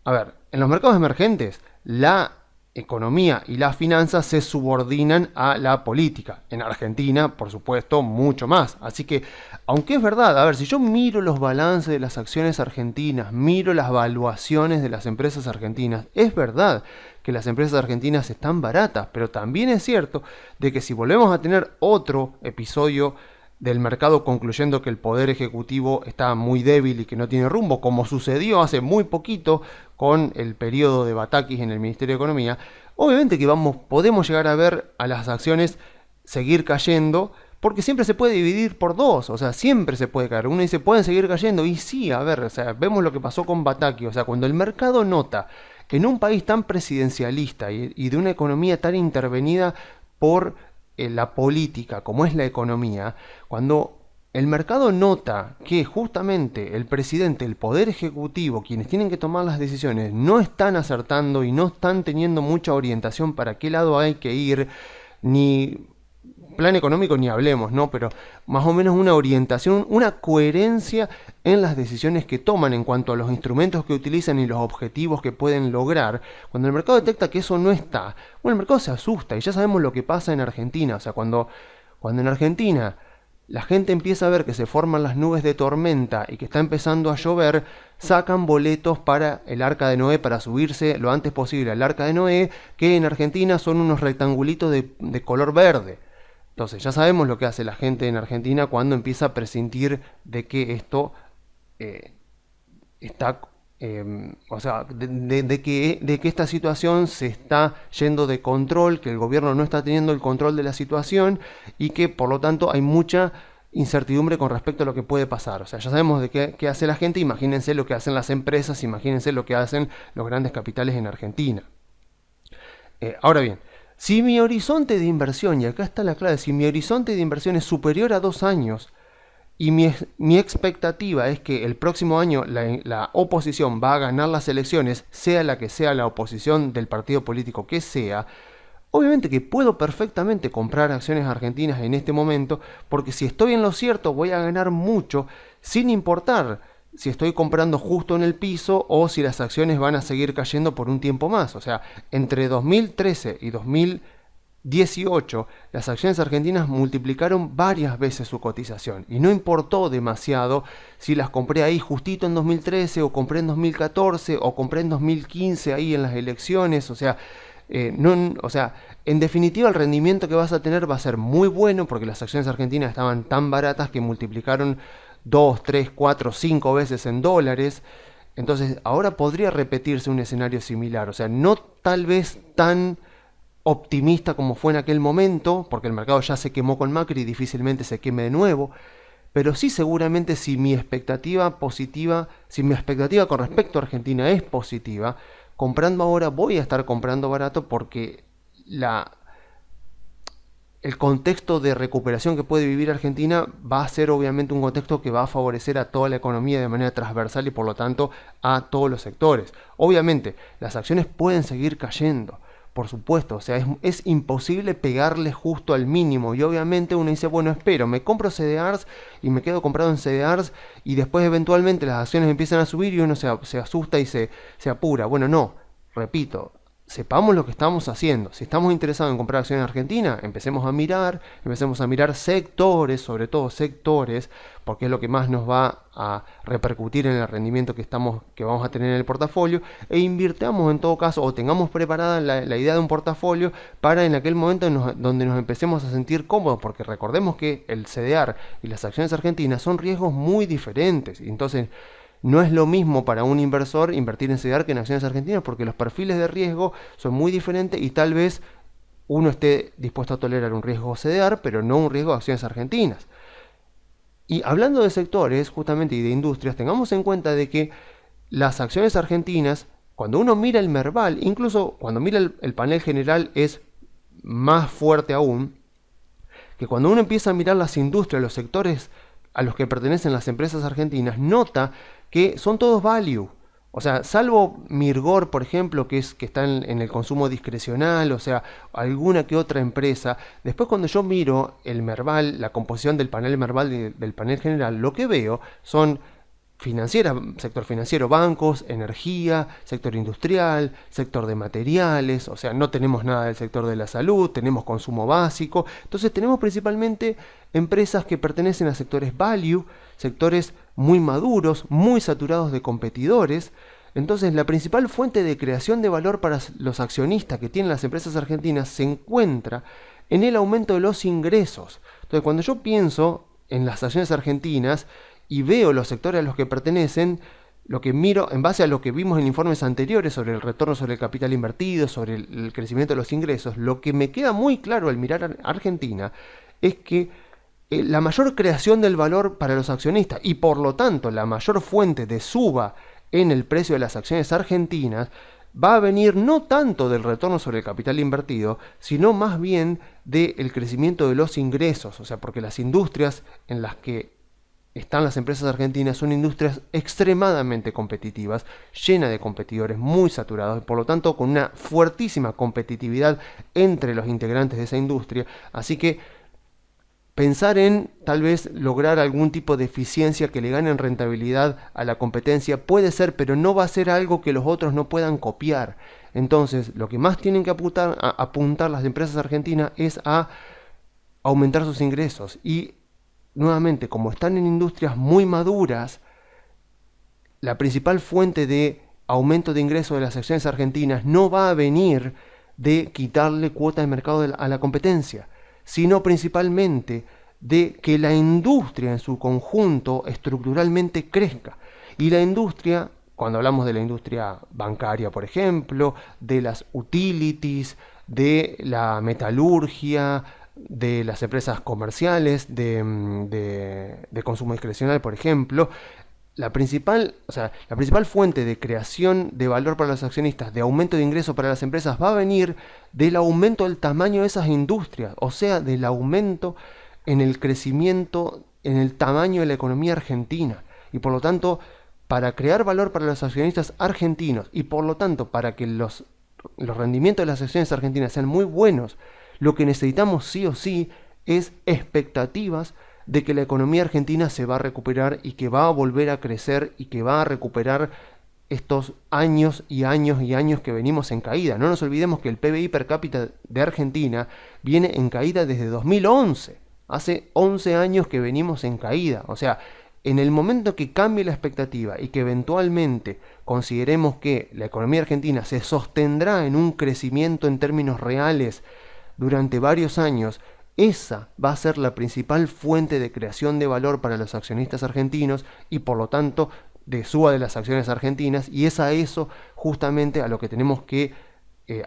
a ver, en los mercados emergentes, la economía y las finanzas se subordinan a la política. En Argentina, por supuesto, mucho más. Así que, aunque es verdad, a ver, si yo miro los balances de las acciones argentinas, miro las valuaciones de las empresas argentinas, es verdad que las empresas argentinas están baratas, pero también es cierto de que si volvemos a tener otro episodio del mercado concluyendo que el poder ejecutivo está muy débil y que no tiene rumbo, como sucedió hace muy poquito con el periodo de Batakis en el Ministerio de Economía, obviamente que podemos llegar a ver a las acciones seguir cayendo, porque siempre se puede dividir por dos, o sea, siempre se puede caer. Uno dice, pueden seguir cayendo, y sí, a ver, o sea, vemos lo que pasó con Batakis, o sea, cuando el mercado nota que en un país tan presidencialista y de una economía tan intervenida por la política como es la economía, cuando el mercado nota que justamente el presidente, el poder ejecutivo, quienes tienen que tomar las decisiones, no están acertando y no están teniendo mucha orientación para qué lado hay que ir, ni plan económico ni hablemos, ¿no? Pero más o menos una orientación, una coherencia en las decisiones que toman en cuanto a los instrumentos que utilizan y los objetivos que pueden lograr. Cuando el mercado detecta que eso no está, bueno, el mercado se asusta, y ya sabemos lo que pasa en Argentina. O sea, cuando en Argentina la gente empieza a ver que se forman las nubes de tormenta y que está empezando a llover, sacan boletos para el Arca de Noé, para subirse lo antes posible al Arca de Noé, que en Argentina son unos rectangulitos de color verde. Entonces ya sabemos lo que hace la gente en Argentina cuando empieza a presentir de que esto está, o sea, de que esta situación se está yendo de control, que el gobierno no está teniendo el control de la situación y que por lo tanto hay mucha incertidumbre con respecto a lo que puede pasar. O sea, ya sabemos de qué hace la gente, imagínense lo que hacen las empresas, imagínense lo que hacen los grandes capitales en Argentina. Ahora bien, si mi horizonte de inversión, y acá está la clave, si mi horizonte de inversión es superior a 2 años y mi expectativa es que el próximo año la oposición va a ganar las elecciones, sea la que sea la oposición del partido político que sea, obviamente que puedo perfectamente comprar acciones argentinas en este momento, porque si estoy en lo cierto voy a ganar mucho sin importar si estoy comprando justo en el piso o si las acciones van a seguir cayendo por un tiempo más. O sea, entre 2013 y 2018, las acciones argentinas multiplicaron varias veces su cotización. Y no importó demasiado si las compré ahí justito en 2013 o compré en 2014 o compré en 2015 ahí en las elecciones. O sea, en definitiva el rendimiento que vas a tener va a ser muy bueno porque las acciones argentinas estaban tan baratas que multiplicaron 2, 3, 4, 5 veces en dólares. Entonces ahora podría repetirse un escenario similar. O sea, no tal vez tan optimista como fue en aquel momento, porque el mercado ya se quemó con Macri y difícilmente se queme de nuevo. Pero sí, seguramente si mi expectativa con respecto a Argentina es positiva, comprando ahora voy a estar comprando barato porque el contexto de recuperación que puede vivir Argentina va a ser obviamente un contexto que va a favorecer a toda la economía de manera transversal y por lo tanto a todos los sectores. Obviamente, las acciones pueden seguir cayendo, por supuesto, o sea, es imposible pegarle justo al mínimo y obviamente uno dice, bueno, espero, me compro CDRs y me quedo comprado en CDRs y después eventualmente las acciones empiezan a subir y uno se asusta y se apura. Bueno, no, repito, sepamos lo que estamos haciendo. Si estamos interesados en comprar acciones en Argentina, empecemos a mirar sectores, sobre todo sectores, porque es lo que más nos va a repercutir en el rendimiento que vamos a tener en el portafolio, e invirtamos en todo caso, o tengamos preparada la idea de un portafolio para en aquel momento donde nos empecemos a sentir cómodos, porque recordemos que el CDR y las acciones argentinas son riesgos muy diferentes, y entonces no es lo mismo para un inversor invertir en CDR que en acciones argentinas porque los perfiles de riesgo son muy diferentes y tal vez uno esté dispuesto a tolerar un riesgo CDR, pero no un riesgo de acciones argentinas. Y hablando de sectores, justamente, y de industrias, tengamos en cuenta de que las acciones argentinas, cuando uno mira el Merval, incluso cuando mira el panel general es más fuerte aún, que cuando uno empieza a mirar las industrias, los sectores a los que pertenecen las empresas argentinas, nota que son todos value. O sea, salvo Mirgor, por ejemplo, que está en el consumo discrecional, o sea, alguna que otra empresa. Después cuando yo miro el Merval, la composición del panel Merval del panel general, lo que veo son financiera, sector financiero, bancos, energía, sector industrial, sector de materiales, o sea, no tenemos nada del sector de la salud, tenemos consumo básico, entonces tenemos principalmente empresas que pertenecen a sectores value, sectores muy maduros, muy saturados de competidores. Entonces la principal fuente de creación de valor para los accionistas que tienen las empresas argentinas se encuentra en el aumento de los ingresos. Entonces cuando yo pienso en las acciones argentinas y veo los sectores a los que pertenecen, lo que miro en base a lo que vimos en informes anteriores sobre el retorno sobre el capital invertido, sobre el crecimiento de los ingresos, lo que me queda muy claro al mirar a Argentina es que la mayor creación del valor para los accionistas y por lo tanto la mayor fuente de suba en el precio de las acciones argentinas va a venir no tanto del retorno sobre el capital invertido, sino más bien del crecimiento de los ingresos, o sea, porque las industrias en las que están las empresas argentinas son industrias extremadamente competitivas, llenas de competidores muy saturados, por lo tanto con una fuertísima competitividad entre los integrantes de esa industria, así que pensar en tal vez lograr algún tipo de eficiencia que le gane en rentabilidad a la competencia puede ser, pero no va a ser algo que los otros no puedan copiar. Entonces, lo que más tienen que apuntar las empresas argentinas es a aumentar sus ingresos. Y nuevamente, como están en industrias muy maduras, la principal fuente de aumento de ingresos de las acciones argentinas no va a venir de quitarle cuota de mercado a la competencia, sino principalmente de que la industria en su conjunto estructuralmente crezca. Y la industria, cuando hablamos de la industria bancaria, por ejemplo, de las utilities, de la metalurgia, de las empresas comerciales, de consumo discrecional, por ejemplo, la principal fuente de creación de valor para los accionistas, de aumento de ingresos para las empresas, va a venir del aumento del tamaño de esas industrias, o sea, del aumento en el crecimiento, en el tamaño de la economía argentina. Y por lo tanto, para crear valor para los accionistas argentinos y por lo tanto para que los rendimientos de las acciones argentinas sean muy buenos, lo que necesitamos sí o sí es expectativas de que la economía argentina se va a recuperar y que va a volver a crecer y que va a recuperar estos años y años y años que venimos en caída. No nos olvidemos que el PBI per cápita de Argentina viene en caída desde 2011. Hace 11 años que venimos en caída. O sea, en el momento que cambie la expectativa y que eventualmente consideremos que la economía argentina se sostendrá en un crecimiento en términos reales durante varios años, esa va a ser la principal fuente de creación de valor para los accionistas argentinos y por lo tanto de suba de las acciones argentinas, y es a eso justamente a lo que tenemos que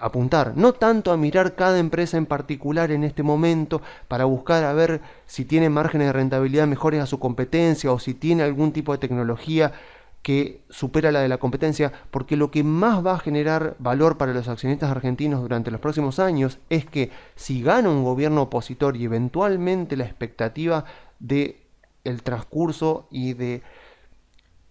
apuntar, no tanto a mirar cada empresa en particular en este momento para buscar a ver si tiene márgenes de rentabilidad mejores a su competencia o si tiene algún tipo de tecnología que supera la de la competencia, porque lo que más va a generar valor para los accionistas argentinos durante los próximos años es que si gana un gobierno opositor y eventualmente la expectativa de el transcurso y de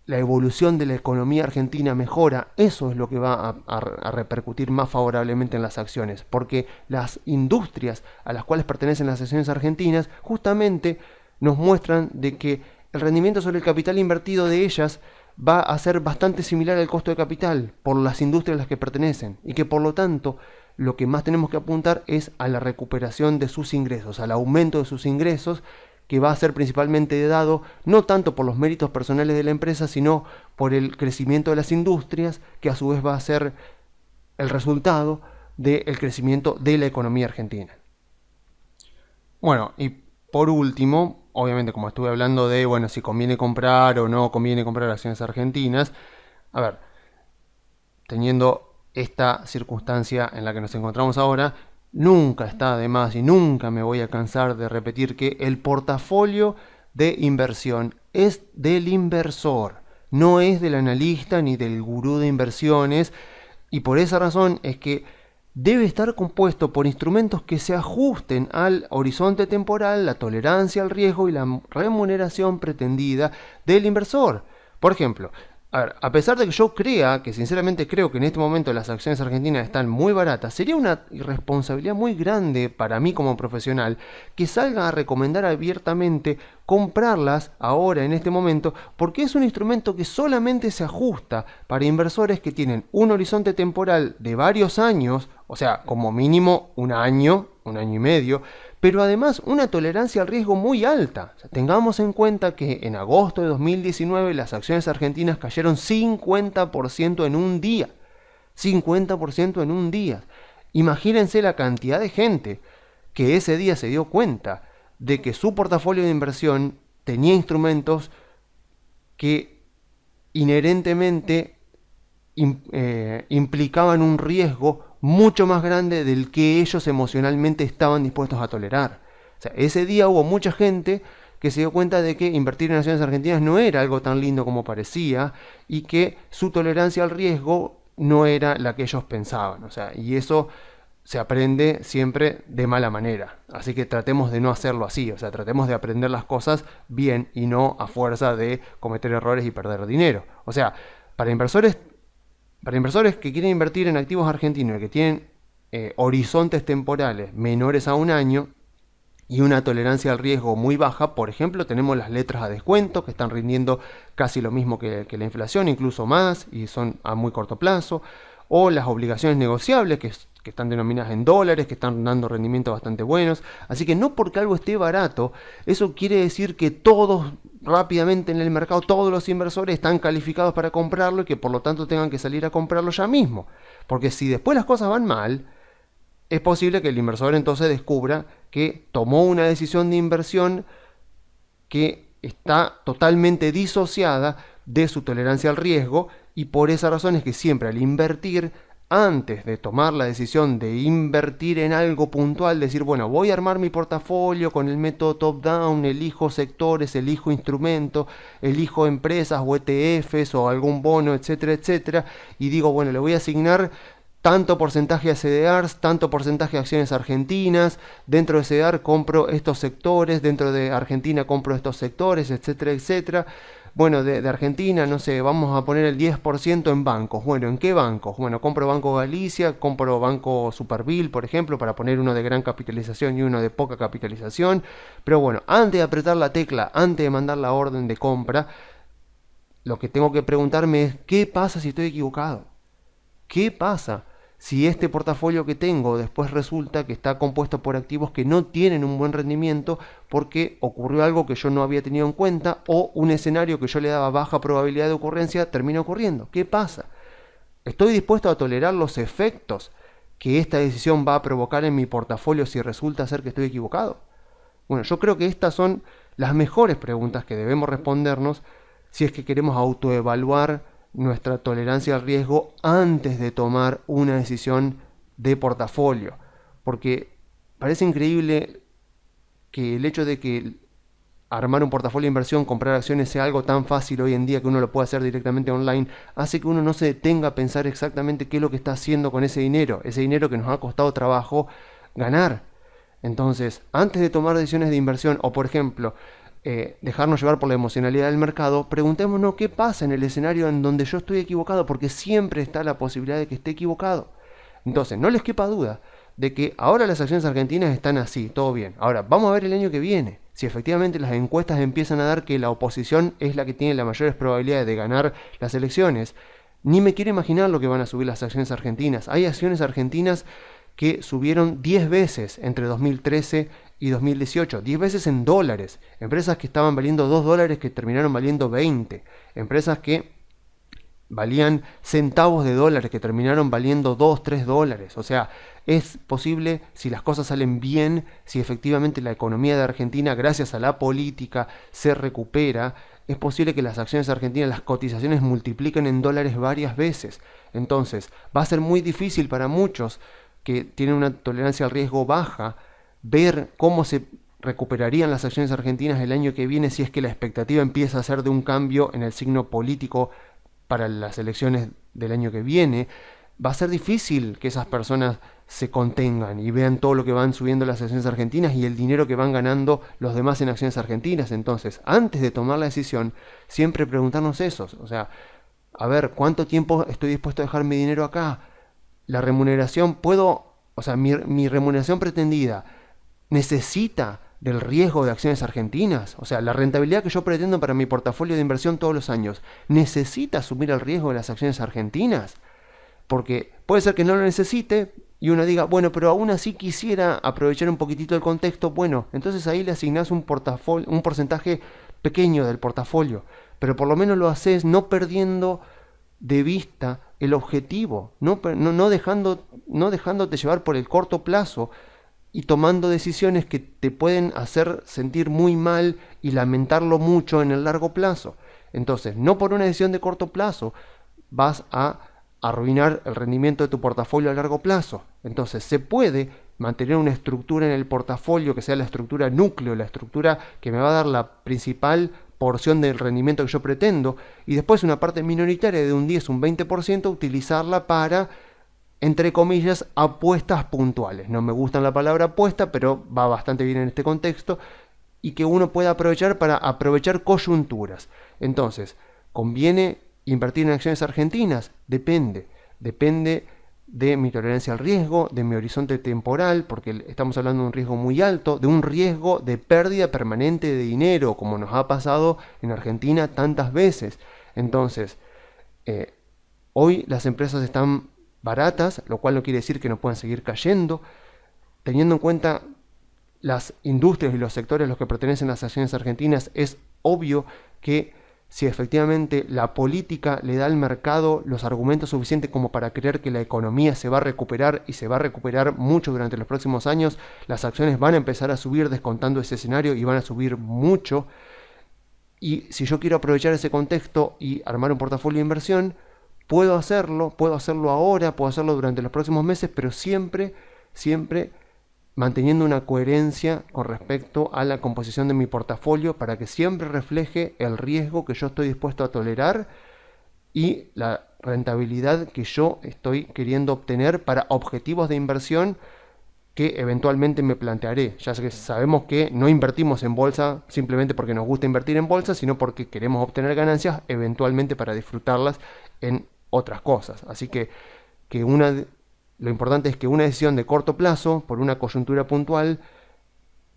la evolución de la economía argentina mejora, eso es lo que va a repercutir más favorablemente en las acciones, porque las industrias a las cuales pertenecen las acciones argentinas justamente nos muestran de que el rendimiento sobre el capital invertido de ellas va a ser bastante similar al costo de capital por las industrias a las que pertenecen, y que por lo tanto lo que más tenemos que apuntar es a la recuperación de sus ingresos, al aumento de sus ingresos, que va a ser principalmente dado no tanto por los méritos personales de la empresa, sino por el crecimiento de las industrias, que a su vez va a ser el resultado del crecimiento de la economía argentina. Bueno, y por último, obviamente como estuve hablando de, bueno, si conviene comprar o no conviene comprar acciones argentinas, a ver, teniendo esta circunstancia en la que nos encontramos ahora, nunca está de más y nunca me voy a cansar de repetir que el portafolio de inversión es del inversor, no es del analista ni del gurú de inversiones, y por esa razón es que debe estar compuesto por instrumentos que se ajusten al horizonte temporal, la tolerancia al riesgo y la remuneración pretendida del inversor. Por ejemplo, a pesar de que yo sinceramente creo que en este momento las acciones argentinas están muy baratas, sería una irresponsabilidad muy grande para mí como profesional que salga a recomendar abiertamente comprarlas ahora en este momento, porque es un instrumento que solamente se ajusta para inversores que tienen un horizonte temporal de varios años, o sea, como mínimo un año y medio, pero además una tolerancia al riesgo muy alta. O sea, tengamos en cuenta que en agosto de 2019 las acciones argentinas cayeron 50% en un día. 50% en un día. Imagínense la cantidad de gente que ese día se dio cuenta de que su portafolio de inversión tenía instrumentos que inherentemente implicaban un riesgo mucho más grande del que ellos emocionalmente estaban dispuestos a tolerar. O sea, ese día hubo mucha gente que se dio cuenta de que invertir en acciones argentinas no era algo tan lindo como parecía y que su tolerancia al riesgo no era la que ellos pensaban. O sea, y eso se aprende siempre de mala manera. Así que tratemos de no hacerlo así. O sea, tratemos de aprender las cosas bien y no a fuerza de cometer errores y perder dinero. O sea, para inversores que quieren invertir en activos argentinos y que tienen horizontes temporales menores a un año y una tolerancia al riesgo muy baja, por ejemplo, tenemos las letras a descuento que están rindiendo casi lo mismo que la inflación, incluso más, y son a muy corto plazo, o las obligaciones negociables que están denominadas en dólares, que están dando rendimientos bastante buenos. Así que no porque algo esté barato, eso quiere decir que todos rápidamente en el mercado, todos los inversores están calificados para comprarlo y que por lo tanto tengan que salir a comprarlo ya mismo. Porque si después las cosas van mal, es posible que el inversor entonces descubra que tomó una decisión de inversión que está totalmente disociada de su tolerancia al riesgo, y por esa razón es que siempre al invertir, antes de tomar la decisión de invertir en algo puntual, decir, bueno, voy a armar mi portafolio con el método top-down, elijo sectores, elijo instrumentos, elijo empresas o ETFs o algún bono, etcétera, etcétera, y digo, bueno, le voy a asignar tanto porcentaje a CDRs, tanto porcentaje a acciones argentinas, dentro de CDR compro estos sectores, dentro de Argentina compro estos sectores, etcétera, etcétera. Bueno, de Argentina, no sé, vamos a poner el 10% en bancos. Bueno, ¿en qué bancos? Bueno, compro Banco Galicia, compro Banco Superville, por ejemplo, para poner uno de gran capitalización y uno de poca capitalización. Pero bueno, antes de apretar la tecla, antes de mandar la orden de compra, lo que tengo que preguntarme es, ¿qué pasa si estoy equivocado? ¿Qué pasa si este portafolio que tengo después resulta que está compuesto por activos que no tienen un buen rendimiento porque ocurrió algo que yo no había tenido en cuenta, o un escenario que yo le daba baja probabilidad de ocurrencia termina ocurriendo? ¿Qué pasa? ¿Estoy dispuesto a tolerar los efectos que esta decisión va a provocar en mi portafolio si resulta ser que estoy equivocado? Bueno, yo creo que estas son las mejores preguntas que debemos respondernos si es que queremos autoevaluar nuestra tolerancia al riesgo antes de tomar una decisión de portafolio. Porque parece increíble que el hecho de que armar un portafolio de inversión, comprar acciones sea algo tan fácil hoy en día que uno lo puede hacer directamente online, hace que uno no se detenga a pensar exactamente qué es lo que está haciendo con ese dinero que nos ha costado trabajo ganar. Entonces, antes de tomar decisiones de inversión o, por ejemplo, dejarnos llevar por la emocionalidad del mercado, preguntémonos qué pasa en el escenario en donde yo estoy equivocado, porque siempre está la posibilidad de que esté equivocado. Entonces, no les quepa duda de que ahora las acciones argentinas están así, todo bien. Ahora, vamos a ver el año que viene, si efectivamente las encuestas empiezan a dar que la oposición es la que tiene las mayores probabilidades de ganar las elecciones. Ni me quiero imaginar lo que van a subir las acciones argentinas. Hay acciones argentinas que subieron 10 veces entre 2013 y 2018, 10 veces en dólares. Empresas que estaban valiendo $2 que terminaron valiendo 20. Empresas que valían centavos de dólares que terminaron valiendo $2, $3. O sea, es posible, si las cosas salen bien, si efectivamente la economía de Argentina, gracias a la política, se recupera, es posible que las acciones argentinas, las cotizaciones multipliquen en dólares varias veces. Entonces, va a ser muy difícil para muchos que tienen una tolerancia al riesgo baja, ver cómo se recuperarían las acciones argentinas el año que viene si es que la expectativa empieza a ser de un cambio en el signo político para las elecciones del año que viene. Va a ser difícil que esas personas se contengan y vean todo lo que van subiendo las acciones argentinas y el dinero que van ganando los demás en acciones argentinas. Entonces, antes de tomar la decisión, siempre preguntarnos eso. O sea, a ver, ¿cuánto tiempo estoy dispuesto a dejar mi dinero acá? La remuneración, mi remuneración pretendida necesita del riesgo de acciones argentinas. O sea, la rentabilidad que yo pretendo para mi portafolio de inversión todos los años, ¿necesita asumir el riesgo de las acciones argentinas? Porque puede ser que no lo necesite y uno diga, bueno, pero aún así quisiera aprovechar un poquitito el contexto. Bueno, entonces ahí le asignás un porcentaje pequeño del portafolio, pero por lo menos lo haces no perdiendo de vista el objetivo, no dejándote llevar por el corto plazo y tomando decisiones que te pueden hacer sentir muy mal y lamentarlo mucho en el largo plazo. Entonces, no por una decisión de corto plazo vas a arruinar el rendimiento de tu portafolio a largo plazo. Entonces, se puede mantener una estructura en el portafolio que sea la estructura núcleo, la estructura que me va a dar la principal porción del rendimiento que yo pretendo, y después una parte minoritaria de un 10, un 20%, utilizarla para, entre comillas, apuestas puntuales. No me gusta la palabra apuesta, pero va bastante bien en este contexto, y que uno pueda aprovechar para aprovechar coyunturas. Entonces, ¿conviene invertir en acciones argentinas? Depende de mi tolerancia al riesgo, de mi horizonte temporal, porque estamos hablando de un riesgo muy alto, de un riesgo de pérdida permanente de dinero, como nos ha pasado en Argentina tantas veces. Entonces, hoy las empresas están baratas, lo cual no quiere decir que no puedan seguir cayendo. Teniendo en cuenta las industrias y los sectores a los que pertenecen las acciones argentinas, es obvio que si efectivamente la política le da al mercado los argumentos suficientes como para creer que la economía se va a recuperar y se va a recuperar mucho durante los próximos años, las acciones van a empezar a subir descontando ese escenario y van a subir mucho. Y si yo quiero aprovechar ese contexto y armar un portafolio de inversión, puedo hacerlo ahora, puedo hacerlo durante los próximos meses, pero siempre manteniendo una coherencia con respecto a la composición de mi portafolio para que siempre refleje el riesgo que yo estoy dispuesto a tolerar y la rentabilidad que yo estoy queriendo obtener para objetivos de inversión que eventualmente me plantearé. Ya que sabemos que no invertimos en bolsa simplemente porque nos gusta invertir en bolsa, sino porque queremos obtener ganancias eventualmente para disfrutarlas en otras cosas. Así que lo importante es que una decisión de corto plazo, por una coyuntura puntual,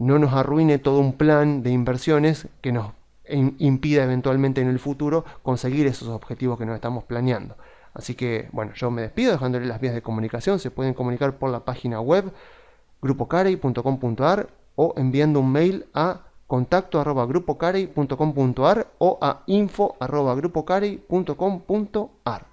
no nos arruine todo un plan de inversiones que nos impida eventualmente en el futuro conseguir esos objetivos que nos estamos planeando. Así que, bueno, yo me despido dejándoles las vías de comunicación. Se pueden comunicar por la página web grupocarey.com.ar o enviando un mail a contacto@grupocarey.com.ar o a info@grupocarey.com.ar.